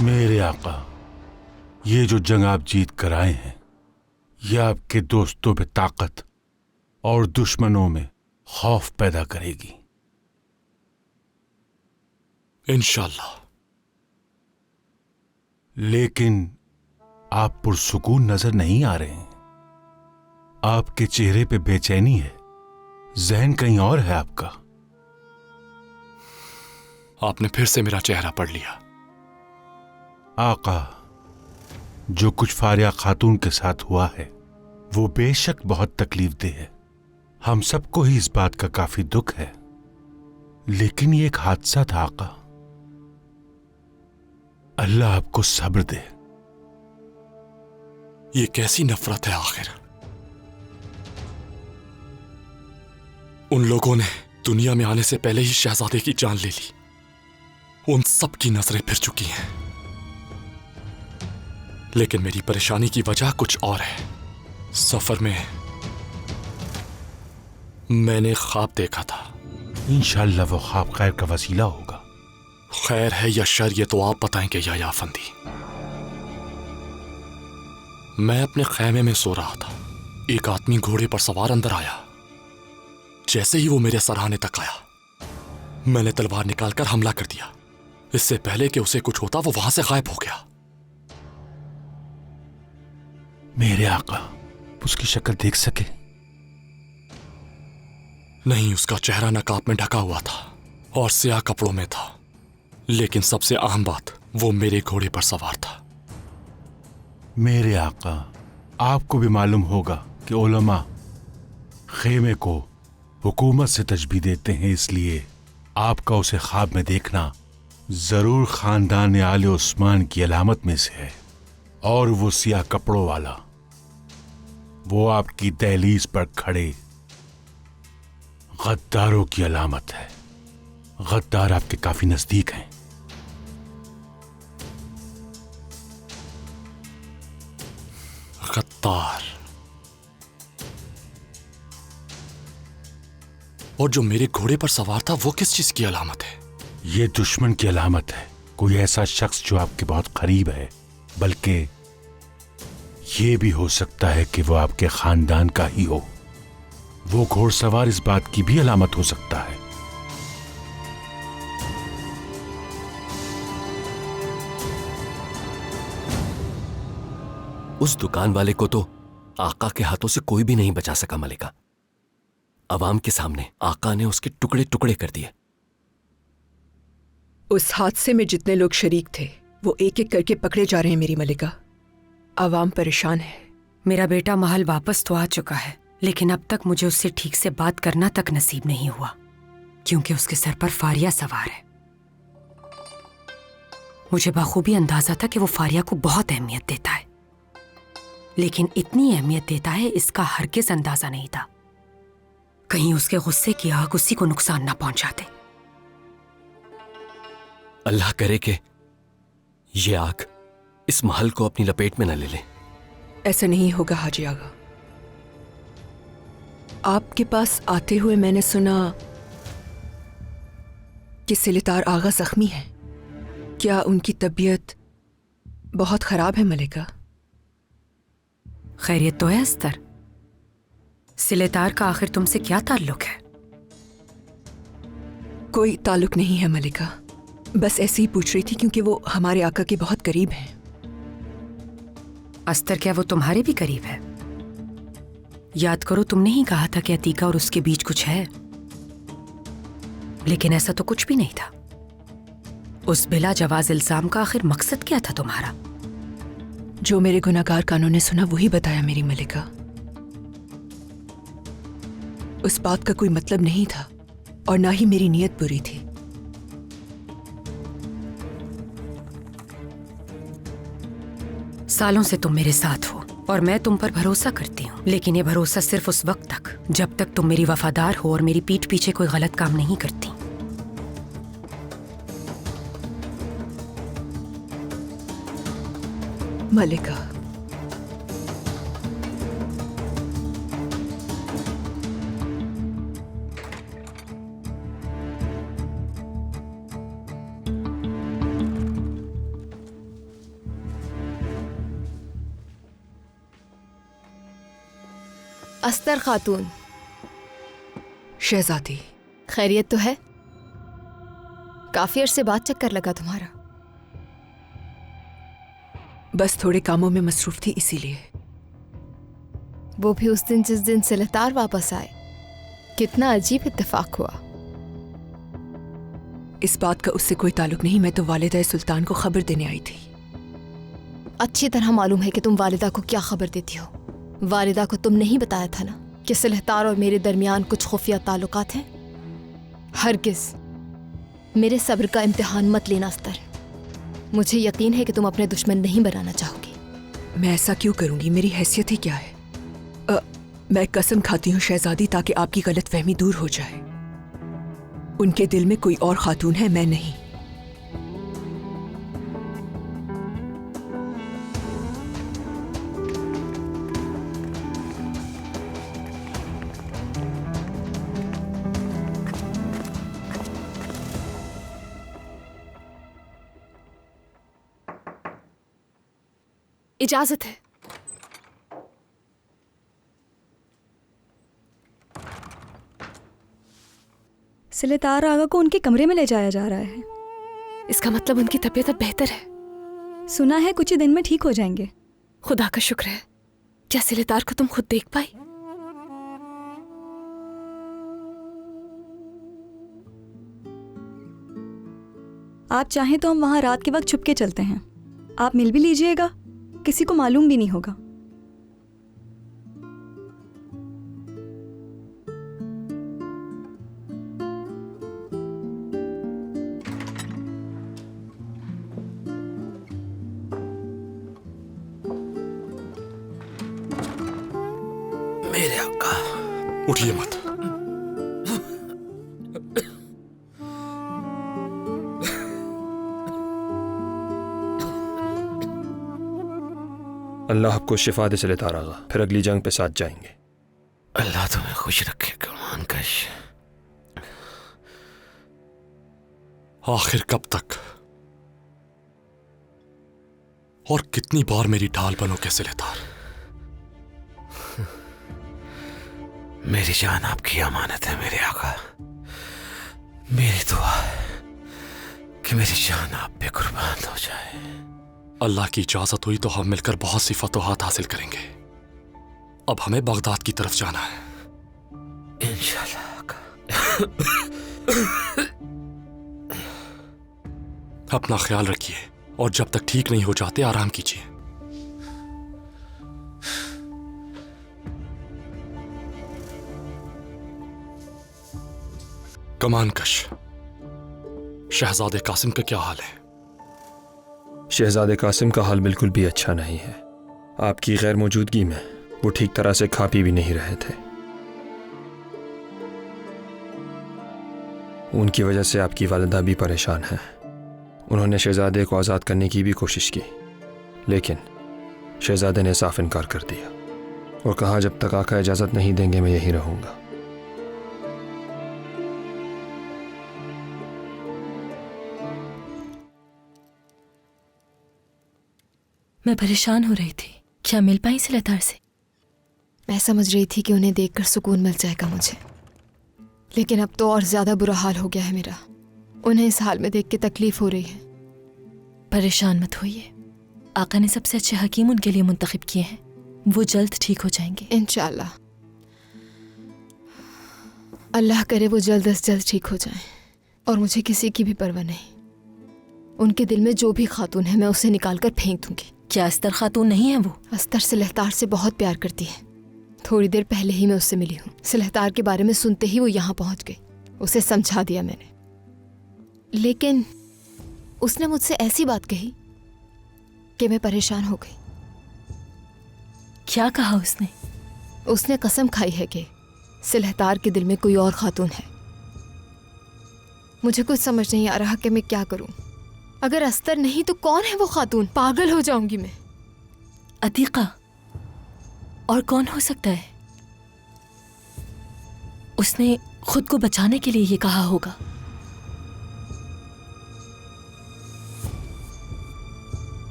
Speaker 17: मेरे आका, ये जो जंग आप जीत कर आए हैं, ये आपके दोस्तों में ताकत और दुश्मनों में खौफ पैदा करेगी।
Speaker 13: इंशाल्लाह।
Speaker 17: लेकिन आप पुरसुकून नजर नहीं आ रहे हैं। आपके चेहरे पे बेचैनी है, जहन कहीं और है आपका।
Speaker 13: आपने फिर से मेरा चेहरा पढ़ लिया।
Speaker 17: आका, जो कुछ फारिया खातून के साथ हुआ है वो बेशक बहुत तकलीफदेह है। हम सबको ही इस बात का काफी दुख है, लेकिन ये एक हादसा था आका। अल्लाह आपको सब्र दे।
Speaker 13: ये कैसी नफरत है आखिर? उन लोगों ने दुनिया में आने से पहले ही शहजादे की जान ले ली। उन सब की नजरें फिर चुकी हैं। लेकिन मेरी परेशानी की वजह कुछ और है। सफर में मैंने ख्वाब देखा था।
Speaker 17: इंशाअल्लाह वो ख्वाब खैर का वसीला होगा।
Speaker 13: खैर है या शर ये तो आप बताएंगे या फंदी। मैं अपने खैमे में सो रहा था। एक आदमी घोड़े पर सवार अंदर आया। जैसे ही वो मेरे सराहने तक आया, मैंने तलवार निकालकर हमला कर दिया। इससे पहले कि उसे कुछ होता वो वहां से गायब हो गया।
Speaker 17: मेरे आका, उसकी शक्ल देख सके?
Speaker 13: नहीं, उसका चेहरा नकाब में ढका हुआ था और स्याह कपड़ों में था। लेकिन सबसे अहम बात, वो मेरे घोड़े पर सवार था।
Speaker 17: मेरे आका, आपको भी मालूम होगा कि उलमा खेमे को हुकूमत से तशबीह देते हैं, इसलिए आपका उसे ख्वाब में देखना जरूर खानदान आले उस्मान की अलामत में से है। और वो सियाह कपड़ों वाला, वो आपकी दहलीज पर खड़े गद्दारों की अलामत है। गद्दार आपके काफी नजदीक हैं।
Speaker 13: गद्दार। और जो मेरे घोड़े पर सवार था वो किस चीज की अलामत है?
Speaker 17: ये दुश्मन की अलामत है। कोई ऐसा शख्स जो आपके बहुत करीब है, बल्कि ये भी हो सकता है कि वो आपके खानदान का ही हो। वो घोड़सवार इस बात की भी अलामत हो सकता है।
Speaker 11: उस दुकान वाले को तो आका के हाथों से कोई भी नहीं बचा सका मलिका। अवाम के सामने आका ने उसके टुकड़े टुकड़े कर दिए।
Speaker 22: उस हादसे में जितने लोग शरीक थे वो एक एक करके पकड़े जा रहे हैं मेरी मलिका। आवाम परेशान है।
Speaker 5: मेरा बेटा महल वापस तो आ चुका है, लेकिन अब तक मुझे उससे ठीक से बात करना तक नसीब नहीं हुआ, क्योंकि उसके सर पर फारिया सवार है। मुझे बखूबी अंदाजा था कि वो फारिया को बहुत अहमियत देता है, लेकिन इतनी अहमियत देता है इसका हरगिज़ अंदाजा नहीं था। कहीं उसके गुस्से की आग उसी को नुकसान ना पहुंचाते।
Speaker 11: अल्लाह करे कि ये आग इस महल को अपनी लपेट में न ले ले।
Speaker 22: ऐसा नहीं होगा हाजी आगा। आपके पास आते हुए मैंने सुना कि सिलेतार आगा जख्मी है। क्या उनकी तबीयत बहुत खराब है मलिका?
Speaker 5: खैरियत तो है अस्तर। सिलेतार का आखिर तुमसे क्या ताल्लुक है?
Speaker 22: कोई ताल्लुक नहीं है मलिका, बस ऐसे ही पूछ रही थी क्योंकि वो हमारे आका के बहुत करीब हैं।
Speaker 5: अस्तर, क्या वो तुम्हारे भी करीब है? याद करो, तुमने ही कहा था कि अतीका और उसके बीच कुछ है। लेकिन ऐसा तो कुछ भी नहीं था। उस बिला जवाज इल्जाम का आखिर मकसद क्या था तुम्हारा?
Speaker 22: जो मेरे गुनाहगार कानों ने सुना वही बताया मेरी मलिका। उस बात का कोई मतलब नहीं था और ना ही मेरी नीयत बुरी थी।
Speaker 5: सालों से तुम मेरे साथ हो और मैं तुम पर भरोसा करती हूँ, लेकिन ये भरोसा सिर्फ उस वक्त तक जब तक तुम मेरी वफादार हो और मेरी पीठ पीछे कोई गलत काम नहीं करती।
Speaker 22: मलिका,
Speaker 8: अस्तर खातून।
Speaker 22: शहजादी,
Speaker 8: खैरियत तो है? काफी अरसे बाद चक्कर लगा तुम्हारा।
Speaker 22: बस थोड़े कामों में मसरूफ थी इसीलिए।
Speaker 8: वो भी उस दिन जिस दिन सिलहतार वापस आए। कितना अजीब इत्तेफाक हुआ।
Speaker 22: इस बात का उससे कोई ताल्लुक नहीं। मैं तो वालिदा सुल्तान को खबर देने आई थी।
Speaker 8: अच्छी तरह मालूम है कि तुम वालिदा को क्या खबर देती हो। वालिदा को तुमने ही बताया था ना कि सिलहतार और मेरे दरमियान कुछ खुफिया ताल्लुकात हैं। हरगिज़ मेरे सब्र का इम्तिहान मत लेना अस्तर। मुझे यकीन है कि तुम अपने दुश्मन नहीं बनाना चाहोगी।
Speaker 22: मैं ऐसा क्यों करूंगी? मेरी हैसियत ही क्या है? मैं कसम खाती हूँ शहजादी, ताकि आपकी गलतफहमी दूर हो जाए। उनके दिल में कोई और खातून है, मैं नहीं।
Speaker 10: इजाजत है।
Speaker 9: सिलहतार आगा को उनके कमरे में ले जाया जा रहा है।
Speaker 10: इसका मतलब उनकी तबीयत अब बेहतर है।
Speaker 9: सुना है कुछ ही दिन में ठीक हो जाएंगे।
Speaker 10: खुदा का शुक्र है। क्या सिलहतार को तुम खुद देख पाई?
Speaker 9: आप चाहें तो हम वहां रात के वक्त छुपके चलते हैं। आप मिल भी लीजिएगा, किसी को मालूम भी नहीं होगा।
Speaker 11: मेरे आका,
Speaker 13: उठिए मत।
Speaker 6: अल्लाह आपको शिफा दे सिलहतार आगा, फिर अगली जंग पे साथ जाएंगे।
Speaker 11: अल्लाह तुम्हें खुश रखे कमान कश।
Speaker 13: आखिर कब तक और कितनी बार मेरी ढाल बनोगे सिलहतार?
Speaker 11: मेरी जान आपकी अमानत है मेरे आका। मेरी दुआ है कि मेरी जान आप पे कुर्बान हो जाए।
Speaker 13: अल्लाह की इजाजत हुई तो हम मिलकर बहुत सी फतोहात हासिल करेंगे। अब हमें बगदाद की तरफ जाना है।
Speaker 11: इंशाल्लाह।
Speaker 13: अपना ख्याल रखिए और जब तक ठीक नहीं हो जाते आराम कीजिए। कमानकश, शहजादे कासिम का क्या हाल है?
Speaker 6: शहजादे कासिम का हाल बिल्कुल भी अच्छा नहीं है। आपकी गैर मौजूदगी में वो ठीक तरह से खा पी भी नहीं रहे थे। उनकी वजह से आपकी वालिदा भी परेशान है। उन्होंने शहजादे को आज़ाद करने की भी कोशिश की, लेकिन शहजादे ने साफ इनकार कर दिया और कहा जब तक आका इजाज़त नहीं देंगे मैं यहीं रहूँगा।
Speaker 4: मैं परेशान हो रही थी। क्या मिल पाई सिलहतार से?
Speaker 8: मैं समझ रही थी कि उन्हें देखकर सुकून मिल जाएगा मुझे, लेकिन अब तो और ज्यादा बुरा हाल हो गया है मेरा। उन्हें इस हाल में देख के तकलीफ हो रही है।
Speaker 4: परेशान मत होइए, आका ने सबसे अच्छे हकीम उनके लिए मुंतखब किए हैं। वो जल्द ठीक हो जाएंगे
Speaker 8: इंशाल्लाह। अल्लाह करे वो जल्द से जल्द ठीक हो जाएं। और मुझे किसी की भी परवाह नहीं। उनके दिल में जो भी खातून है मैं उसे निकाल कर फेंक दूंगी।
Speaker 4: क्या अस्तर खातून नहीं है वो?
Speaker 8: अस्तर सिलहतार से बहुत प्यार करती है। थोड़ी देर पहले ही मैं उससे मिली हूँ। सिलहतार के बारे में सुनते ही वो यहाँ पहुँच गई। उसे समझा दिया मैंने, लेकिन उसने मुझसे ऐसी बात कही कि मैं परेशान हो गई।
Speaker 4: क्या कहा उसने?
Speaker 8: उसने कसम खाई है कि सिलहतार के दिल में कोई और खातून है। मुझे कुछ समझ नहीं आ रहा कि मैं क्या करूं। अगर अस्तर नहीं तो कौन है वो खातून? पागल हो जाऊंगी मैं।
Speaker 4: अतीका। और कौन हो सकता है? उसने खुद को बचाने के लिए ये कहा होगा।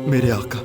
Speaker 14: मेरे आका,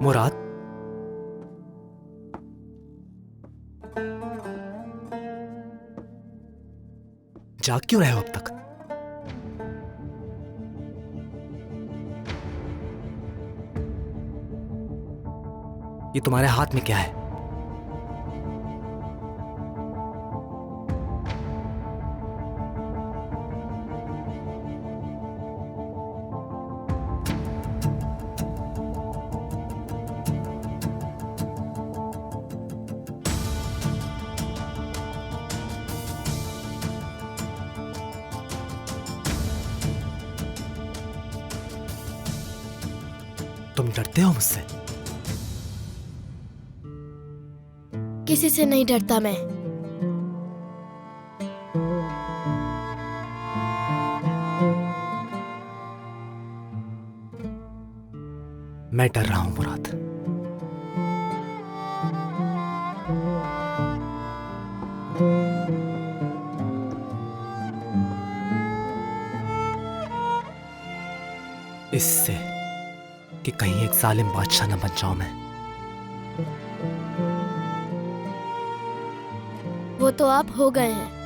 Speaker 18: मुराद, जाग क्यों रहे हो अब तक? ये तुम्हारे हाथ में क्या है? तुम डरते हो मुझसे?
Speaker 23: किसी से नहीं डरता मैं।
Speaker 18: मैं डर रहा हूं मुराद। इससे कि कहीं एक जालिम बादशाह न बन जाऊं मैं।
Speaker 23: वो तो आप हो गए हैं।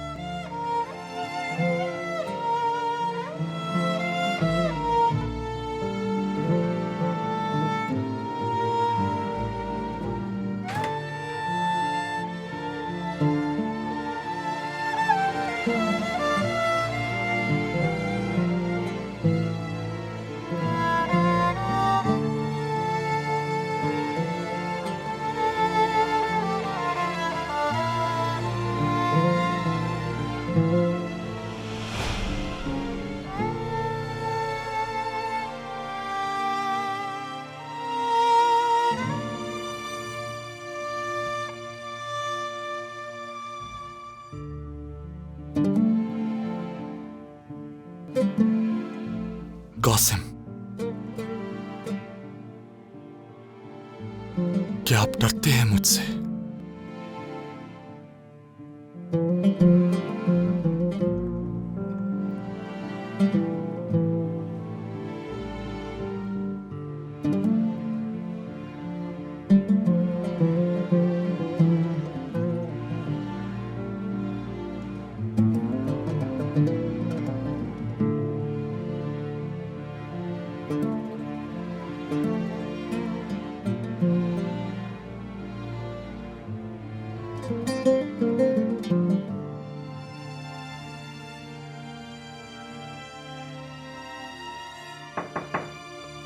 Speaker 13: कासिम, क्या आप डरते हैं मुझसे?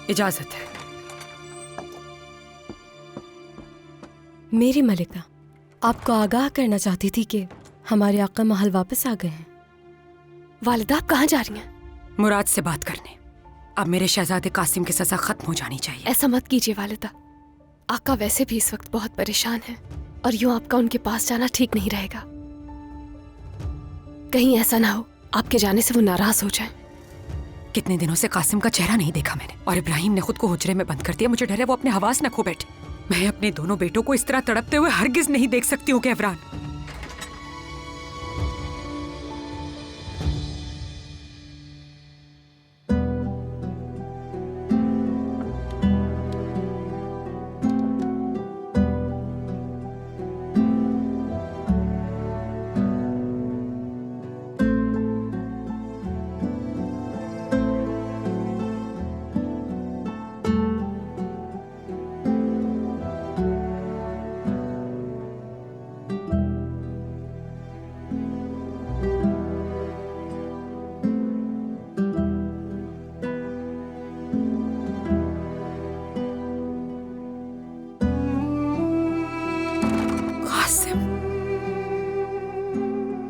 Speaker 5: इजाजत है।
Speaker 10: मेरी मलिका आपको आगाह करना चाहती थी कि हमारे आका महल वापस आ गए हैं। वालिदा, आप कहाँ जा रही हैं?
Speaker 5: मुराद से बात करने। अब मेरे शहजादे कासिम की सजा खत्म हो जानी चाहिए।
Speaker 10: ऐसा मत कीजिए वालिदा, आका वैसे भी इस वक्त बहुत परेशान हैं और यूं आपका उनके पास जाना ठीक नहीं रहेगा। कहीं ऐसा ना हो आपके जाने से वो नाराज हो जाएं।
Speaker 5: कितने दिनों से कासिम का चेहरा नहीं देखा मैंने, और इब्राहिम ने खुद को हुजरे में बंद कर दिया। मुझे डर है वो अपने हवास न खो बैठे। मैं अपने दोनों बेटों को इस तरह तड़पते हुए हरगिज नहीं देख सकती हूँ कैवरान।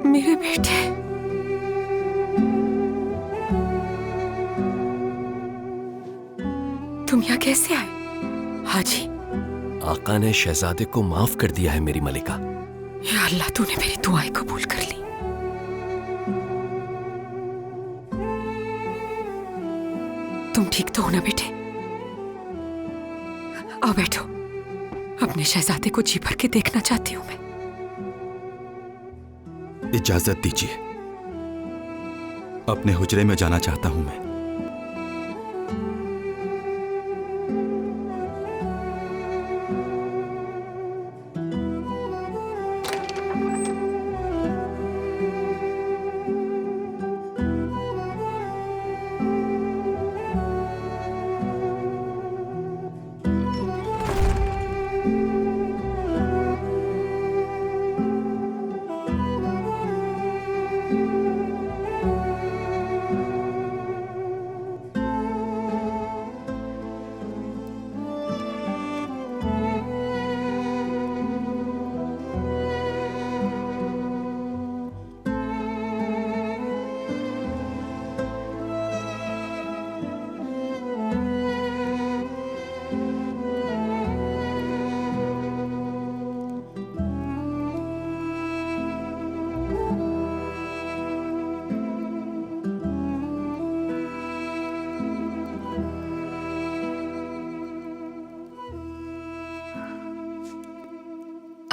Speaker 5: मेरे बेटे, तुम यहाँ कैसे आए? हाजी,
Speaker 2: आका ने शहजादे को माफ कर दिया है मेरी मलिका।
Speaker 5: या अल्लाह, तूने मेरी दुआएं कबूल कर ली। तुम ठीक तो हो ना बेटे? आओ बैठो। अपने शहजादे को जी भर के देखना चाहती हूँ मैं।
Speaker 14: इजाजत दीजिए, अपने हुजरे में जाना चाहता हूं मैं।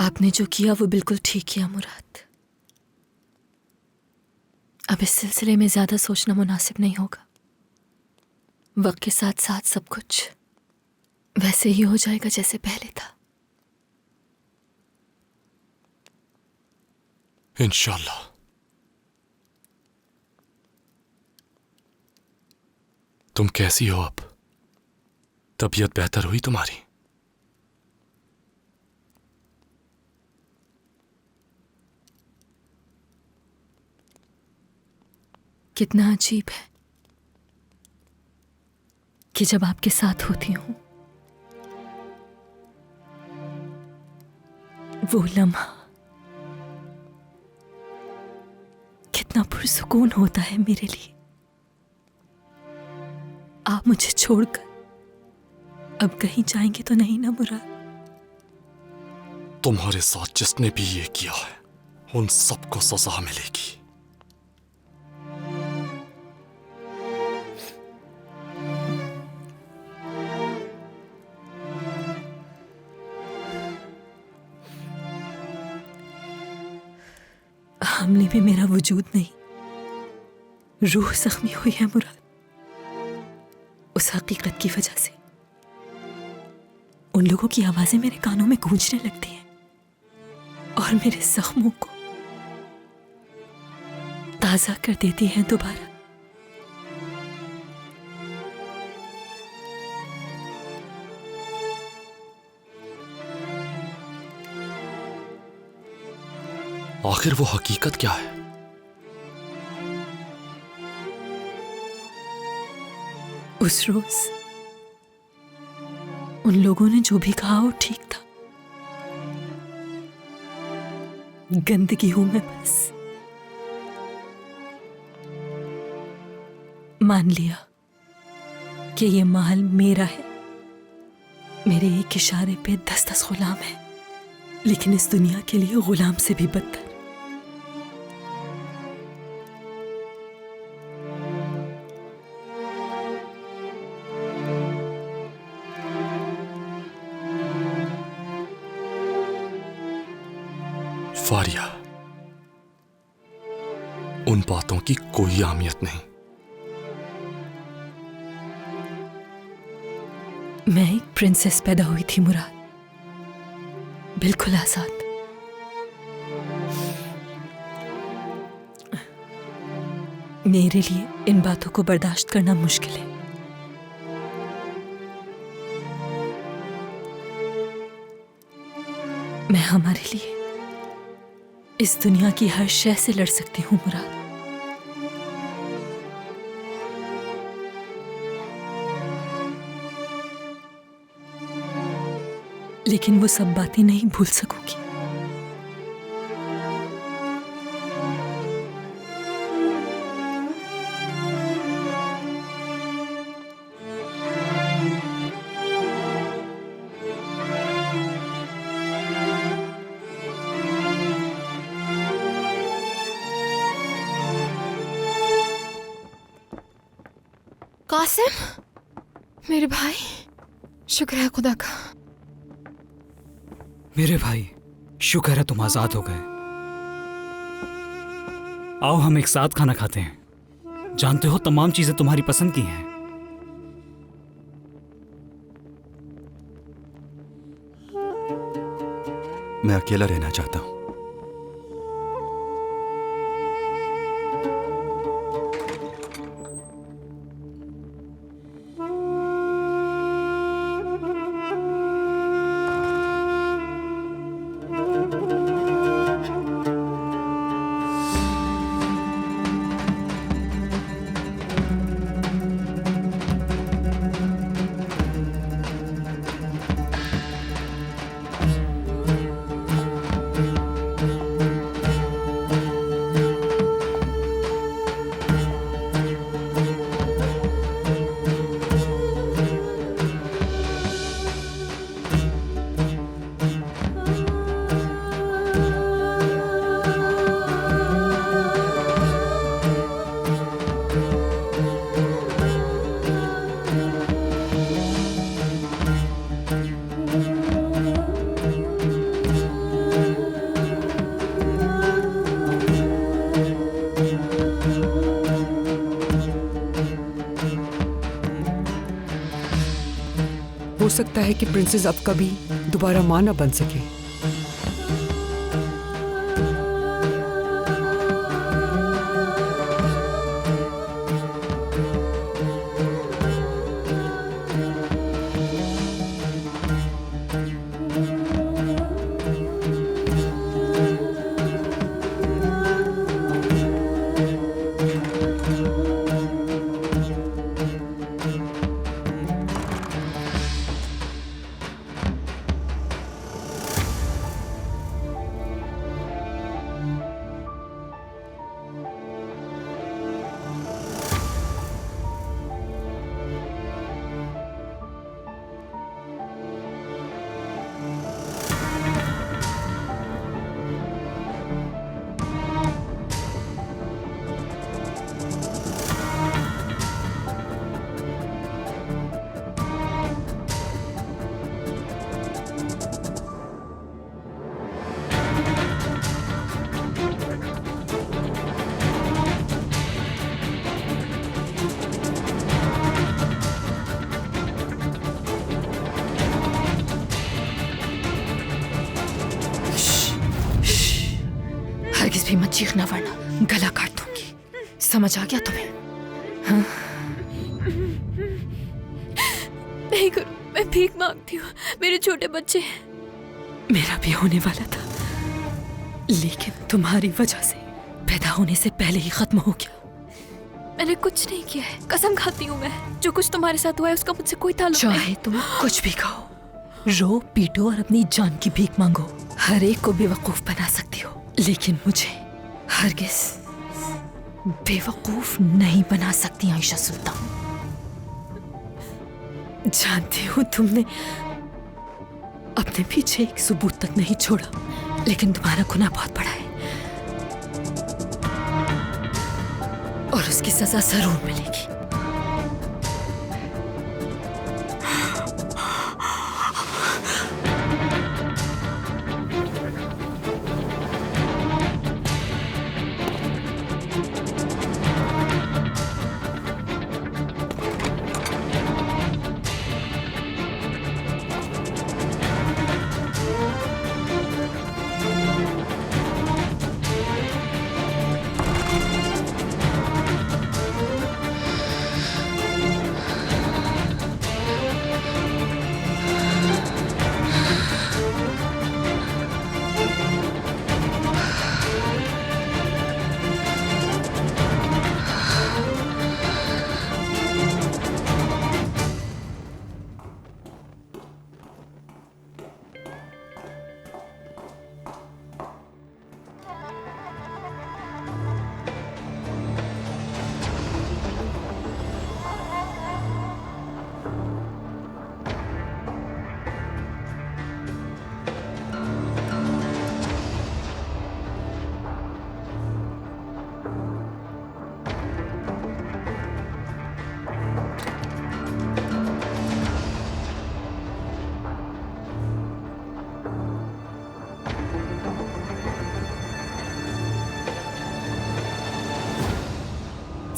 Speaker 4: आपने जो किया वो बिल्कुल ठीक किया मुराद। अब इस सिलसिले में ज्यादा सोचना मुनासिब नहीं होगा। वक्त के साथ साथ सब कुछ वैसे ही हो जाएगा जैसे पहले था।
Speaker 13: इंशाल्लाह। तुम कैसी हो अब? तबीयत बेहतर हुई तुम्हारी?
Speaker 4: कितना अजीब है कि जब आपके साथ होती हूं वो लम्हा कितना पुरसुकून होता है मेरे लिए। आप मुझे छोड़कर अब कहीं जाएंगे तो नहीं ना मुराद?
Speaker 13: तुम्हारे साथ जिसने भी ये किया है उन सबको सजा मिलेगी।
Speaker 4: हमले में मेरा वजूद नहीं, रूह जख्मी हुई है मुराद। उस हकीकत की वजह से उन लोगों की आवाजें मेरे कानों में गूंजने लगती हैं और मेरे जख्मों को ताजा कर देती हैं दोबारा।
Speaker 13: आखिर वो हकीकत क्या है?
Speaker 4: उस रोज उन लोगों ने जो भी कहा वो ठीक था। गंदगी हूं मैं बस। मान लिया कि ये महल मेरा है, मेरे एक इशारे पे 10-10 गुलाम है, लेकिन इस दुनिया के लिए गुलाम से भी बदतर।
Speaker 13: फारिया, उन बातों की कोई अहमियत नहीं।
Speaker 4: मैं एक प्रिंसेस पैदा हुई थी मुराद, बिल्कुल आजाद। मेरे लिए इन बातों को बर्दाश्त करना मुश्किल है। मैं हमारे लिए इस दुनिया की हर शय से लड़ सकती हूं मुराद। लेकिन वो सब बातें नहीं भूल सकूंगी।
Speaker 8: कासिम, मेरे भाई, शुक्र है खुदा का।
Speaker 3: मेरे भाई, शुक्र है तुम आजाद हो गए। आओ हम एक साथ खाना खाते हैं। जानते हो तमाम चीजें तुम्हारी पसंद की हैं।
Speaker 14: मैं अकेला रहना चाहता हूं।
Speaker 15: हो सकता है कि प्रिंसेस अब कभी दोबारा मां न बन सके।
Speaker 4: चीखना वरना गला काट दूंगी। समझ आ गया तुम्हें? हाँ?
Speaker 8: नहीं गुरु, मैं भीख मांगती हूँ, मेरे छोटे बच्चे हैं।
Speaker 4: मेरा भी होने वाला था, लेकिन तुम्हारी वजह से पैदा होने से पहले ही खत्म हो गया।
Speaker 8: मैंने कुछ नहीं किया है, कसम खाती हूँ मैं। जो कुछ तुम्हारे साथ हुआ है उसका मुझसे कोई ताल्लुक नहीं।
Speaker 4: चाहे तुम कुछ भी कहो, रो पीटो और अपनी जान की भीख मांगो, हर एक को बेवकूफ बना सकती हो, लेकिन मुझे हरगिज बेवकूफ नहीं बना सकती आयशा सुल्तान। जानती हूँ तुमने अपने पीछे एक सबूत तक नहीं छोड़ा, लेकिन तुम्हारा गुनाह बहुत बड़ा है और उसकी सजा जरूर मिलेगी।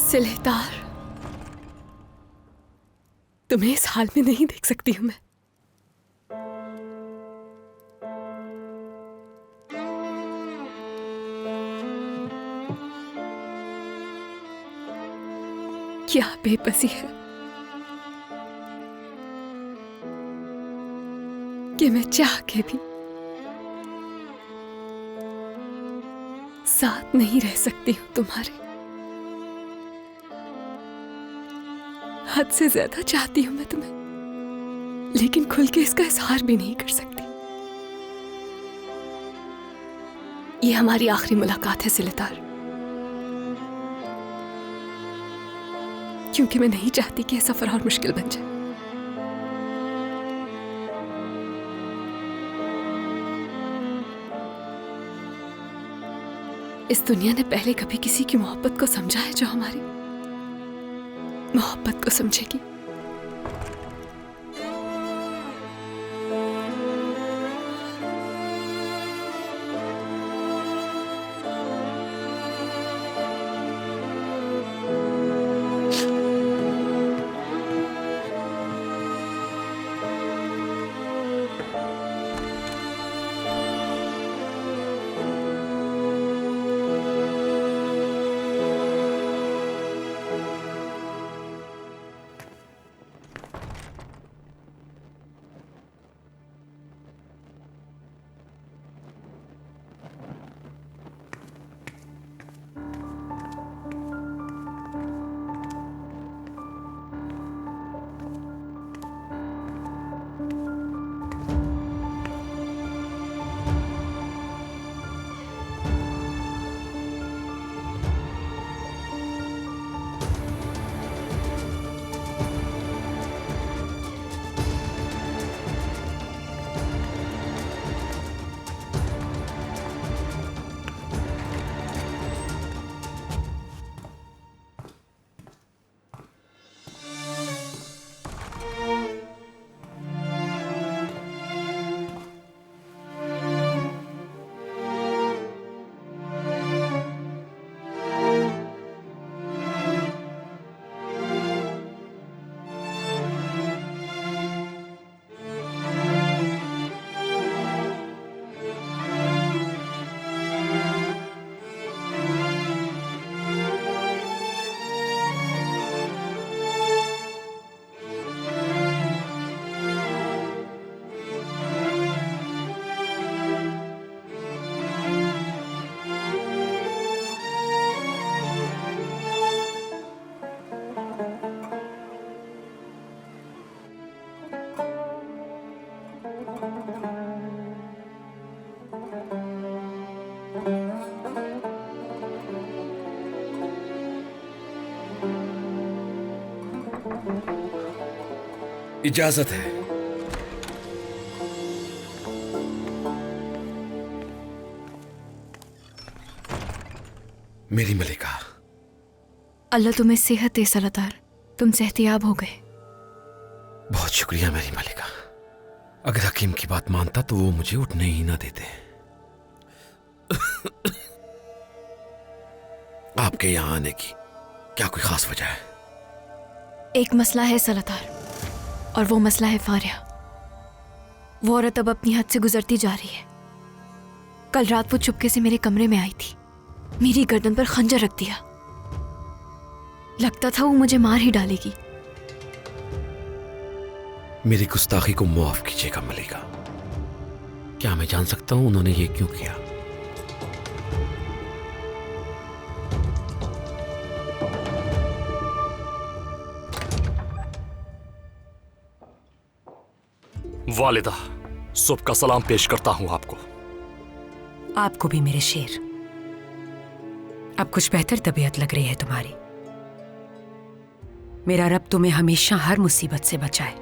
Speaker 8: सिलेदार, तुम्हें इस हाल में नहीं देख सकती हूं मैं। क्या बेबसी है कि मैं चाह के भी साथ नहीं रह सकती हूं तुम्हारे। हद से ज्यादा चाहती हूं मैं तुम्हें, लेकिन खुल के इसका इजहार भी नहीं कर सकती। ये हमारी आखिरी मुलाकात है सिलेदार, क्योंकि मैं नहीं चाहती कि यह सफर और मुश्किल बन जाए। इस दुनिया ने पहले कभी किसी की मोहब्बत को समझा है जो हमारी मोहब्बत को समझेगी?
Speaker 11: इजाजत है। मेरी मलिका।
Speaker 8: अल्लाह तुम्हें सेहत दे सलातार, तुम सेहतियाब हो गए।
Speaker 11: बहुत शुक्रिया मेरी मलिका। अगर हकीम की बात मानता तो वो मुझे उठने ही ना देते। आपके यहाँ आने की क्या कोई खास वजह है?
Speaker 8: एक मसला है सलातार, और वो मसला है फारिया। वो औरत अब अपनी हद से गुजरती जा रही है। कल रात वो चुपके से मेरे कमरे में आई थी, मेरी गर्दन पर खंजर रख दिया। लगता था वो मुझे मार ही डालेगी।
Speaker 11: मेरी गुस्ताखी को माफ कीजिएगा मलिका। क्या मैं जान सकता हूं उन्होंने ये क्यों किया?
Speaker 13: वालिदा, सुबह का सलाम पेश करता हूं आपको।
Speaker 5: आपको भी मेरे शेर। अब कुछ बेहतर तबीयत लग रही है तुम्हारी। मेरा रब तुम्हें हमेशा हर मुसीबत से बचाए।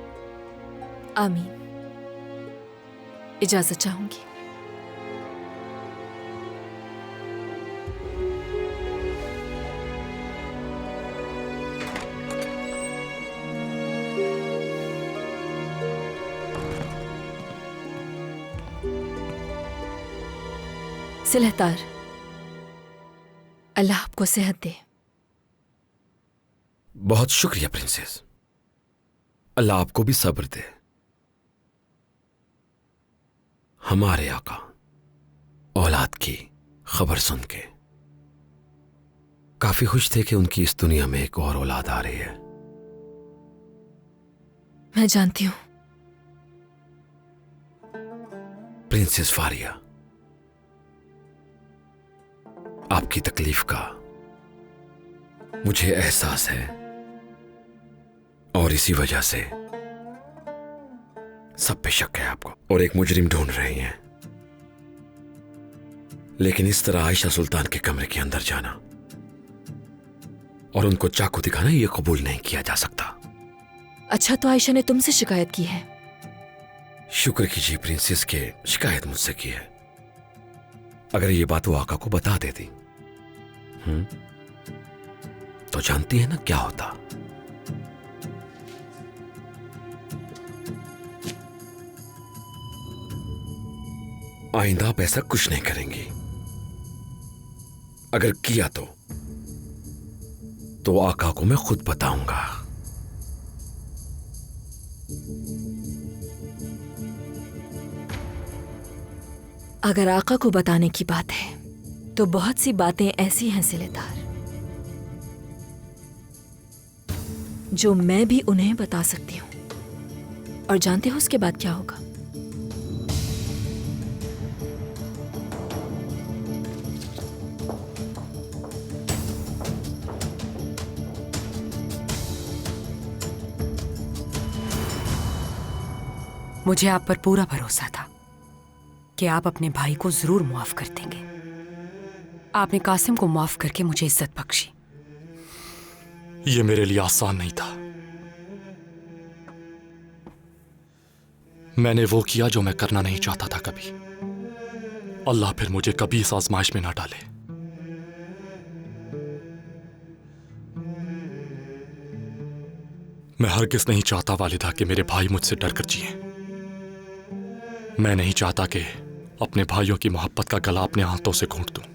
Speaker 4: आमीन। इजाजत चाहूंगी। सिलहतार, अल्लाह आपको सेहत दे।
Speaker 11: बहुत शुक्रिया प्रिंसेस। अल्लाह आपको भी सब्र दे। हमारे आका औलाद की खबर सुन के काफी खुश थे कि उनकी इस दुनिया में एक और औलाद आ रही है।
Speaker 4: मैं जानती हूं।
Speaker 11: प्रिंसेस फारिया, आपकी तकलीफ का मुझे एहसास है, और इसी वजह से सब पे शक है आपको, और एक मुजरिम ढूंढ रही हैं। लेकिन इस तरह आयशा सुल्तान के कमरे के अंदर जाना और उनको चाकू दिखाना यह कबूल नहीं किया जा सकता।
Speaker 4: अच्छा, तो आयशा ने तुमसे शिकायत की है?
Speaker 11: शुक्र कीजिए प्रिंसेस के शिकायत मुझसे की है। अगर ये बात वो आका को बता देती तो जानती है ना क्या होता। आइंदा आप ऐसा कुछ नहीं करेंगी। अगर किया तो आका को मैं खुद बताऊंगा।
Speaker 4: अगर आका को बताने की बात है तो बहुत सी बातें ऐसी हैं सिलेदार, जो मैं भी उन्हें बता सकती हूं। और जानते हो उसके बाद क्या होगा?
Speaker 5: मुझे आप पर पूरा भरोसा था कि आप अपने भाई को जरूर माफ कर देंगे। आपने कासिम को माफ करके मुझे इज्जत बख्शी।
Speaker 13: यह मेरे लिए आसान नहीं था। मैंने वो किया जो मैं करना नहीं चाहता था कभी। अल्लाह फिर मुझे कभी इस आजमाइश में ना डाले। मैं हरगिज़ नहीं चाहता वालिदा कि मेरे भाई मुझसे डर कर जिए। मैं नहीं चाहता कि अपने भाइयों की मोहब्बत का गला अपने हाथों से घोंट दूं,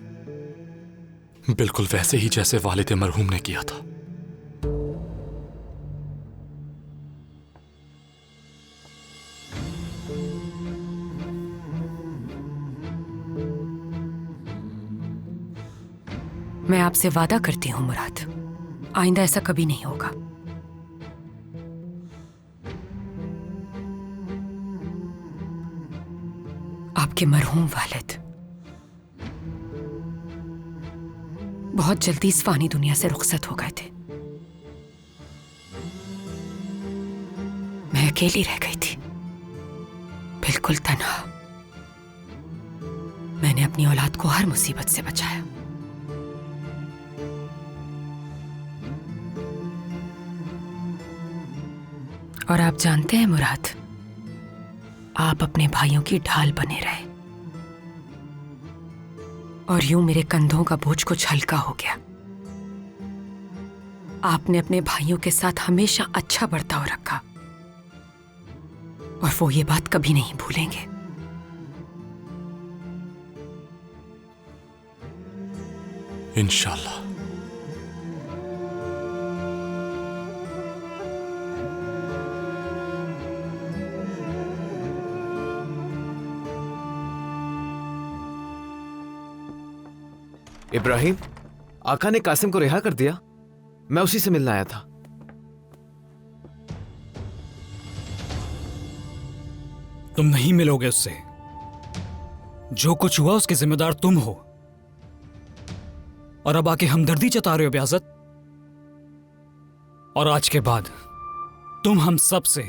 Speaker 13: बिल्कुल वैसे ही जैसे वालिद मरहूम ने किया था।
Speaker 5: मैं आपसे वादा करती हूं मुराद, आइंदा ऐसा कभी नहीं होगा। आपके मरहूम वालिद बहुत जल्दी इस फानी दुनिया से रुखसत हो गए थे। मैं अकेली रह गई थी, बिल्कुल तन्हा। मैंने अपनी औलाद को हर मुसीबत से बचाया। और आप जानते हैं मुराद, आप अपने भाइयों की ढाल बने रहे और यूं मेरे कंधों का बोझ कुछ हल्का हो गया। आपने अपने भाइयों के साथ हमेशा अच्छा बर्ताव रखा और वो ये बात कभी नहीं भूलेंगे।
Speaker 13: इंशाल्लाह।
Speaker 20: इब्राहिम, आका ने कासिम को रिहा कर दिया। मैं उसी से मिलने आया था।
Speaker 3: तुम नहीं मिलोगे उससे। जो कुछ हुआ उसके जिम्मेदार तुम हो, और अब आके हमदर्दी जता रहे हो बेअज़्ज़त। और आज के बाद तुम हम सब से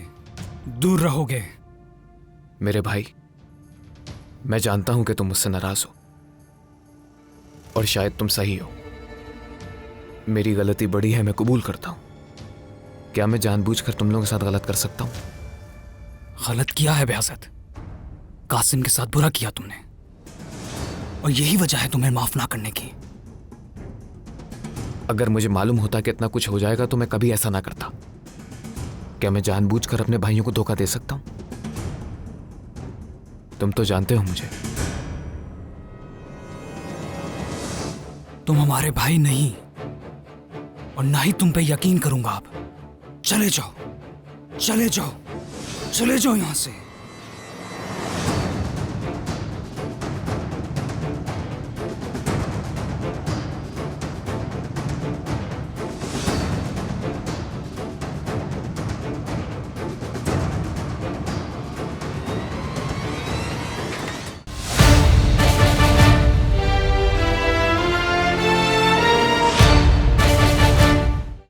Speaker 3: दूर रहोगे।
Speaker 20: मेरे भाई, मैं जानता हूं कि तुम मुझसे नाराज हो और शायद तुम सही हो। मेरी गलती बड़ी है, मैं कबूल करता हूं। क्या मैं जानबूझकर तुम लोगों के साथ गलत कर सकता हूं?
Speaker 3: गलत किया है बेअज़्ज़त। कासिम के साथ बुरा किया तुमने, और यही वजह है तुम्हें माफ ना करने की।
Speaker 20: अगर मुझे मालूम होता कि इतना कुछ हो जाएगा तो मैं कभी ऐसा ना करता। क्या मैं जानबूझकर अपने भाइयों को धोखा दे सकता हूं? तुम तो जानते हो मुझे।
Speaker 3: तुम हमारे भाई नहीं, और ना ही तुम पे यकीन करूंगा। अब चले जाओ, चले जाओ, चले जाओ यहां से।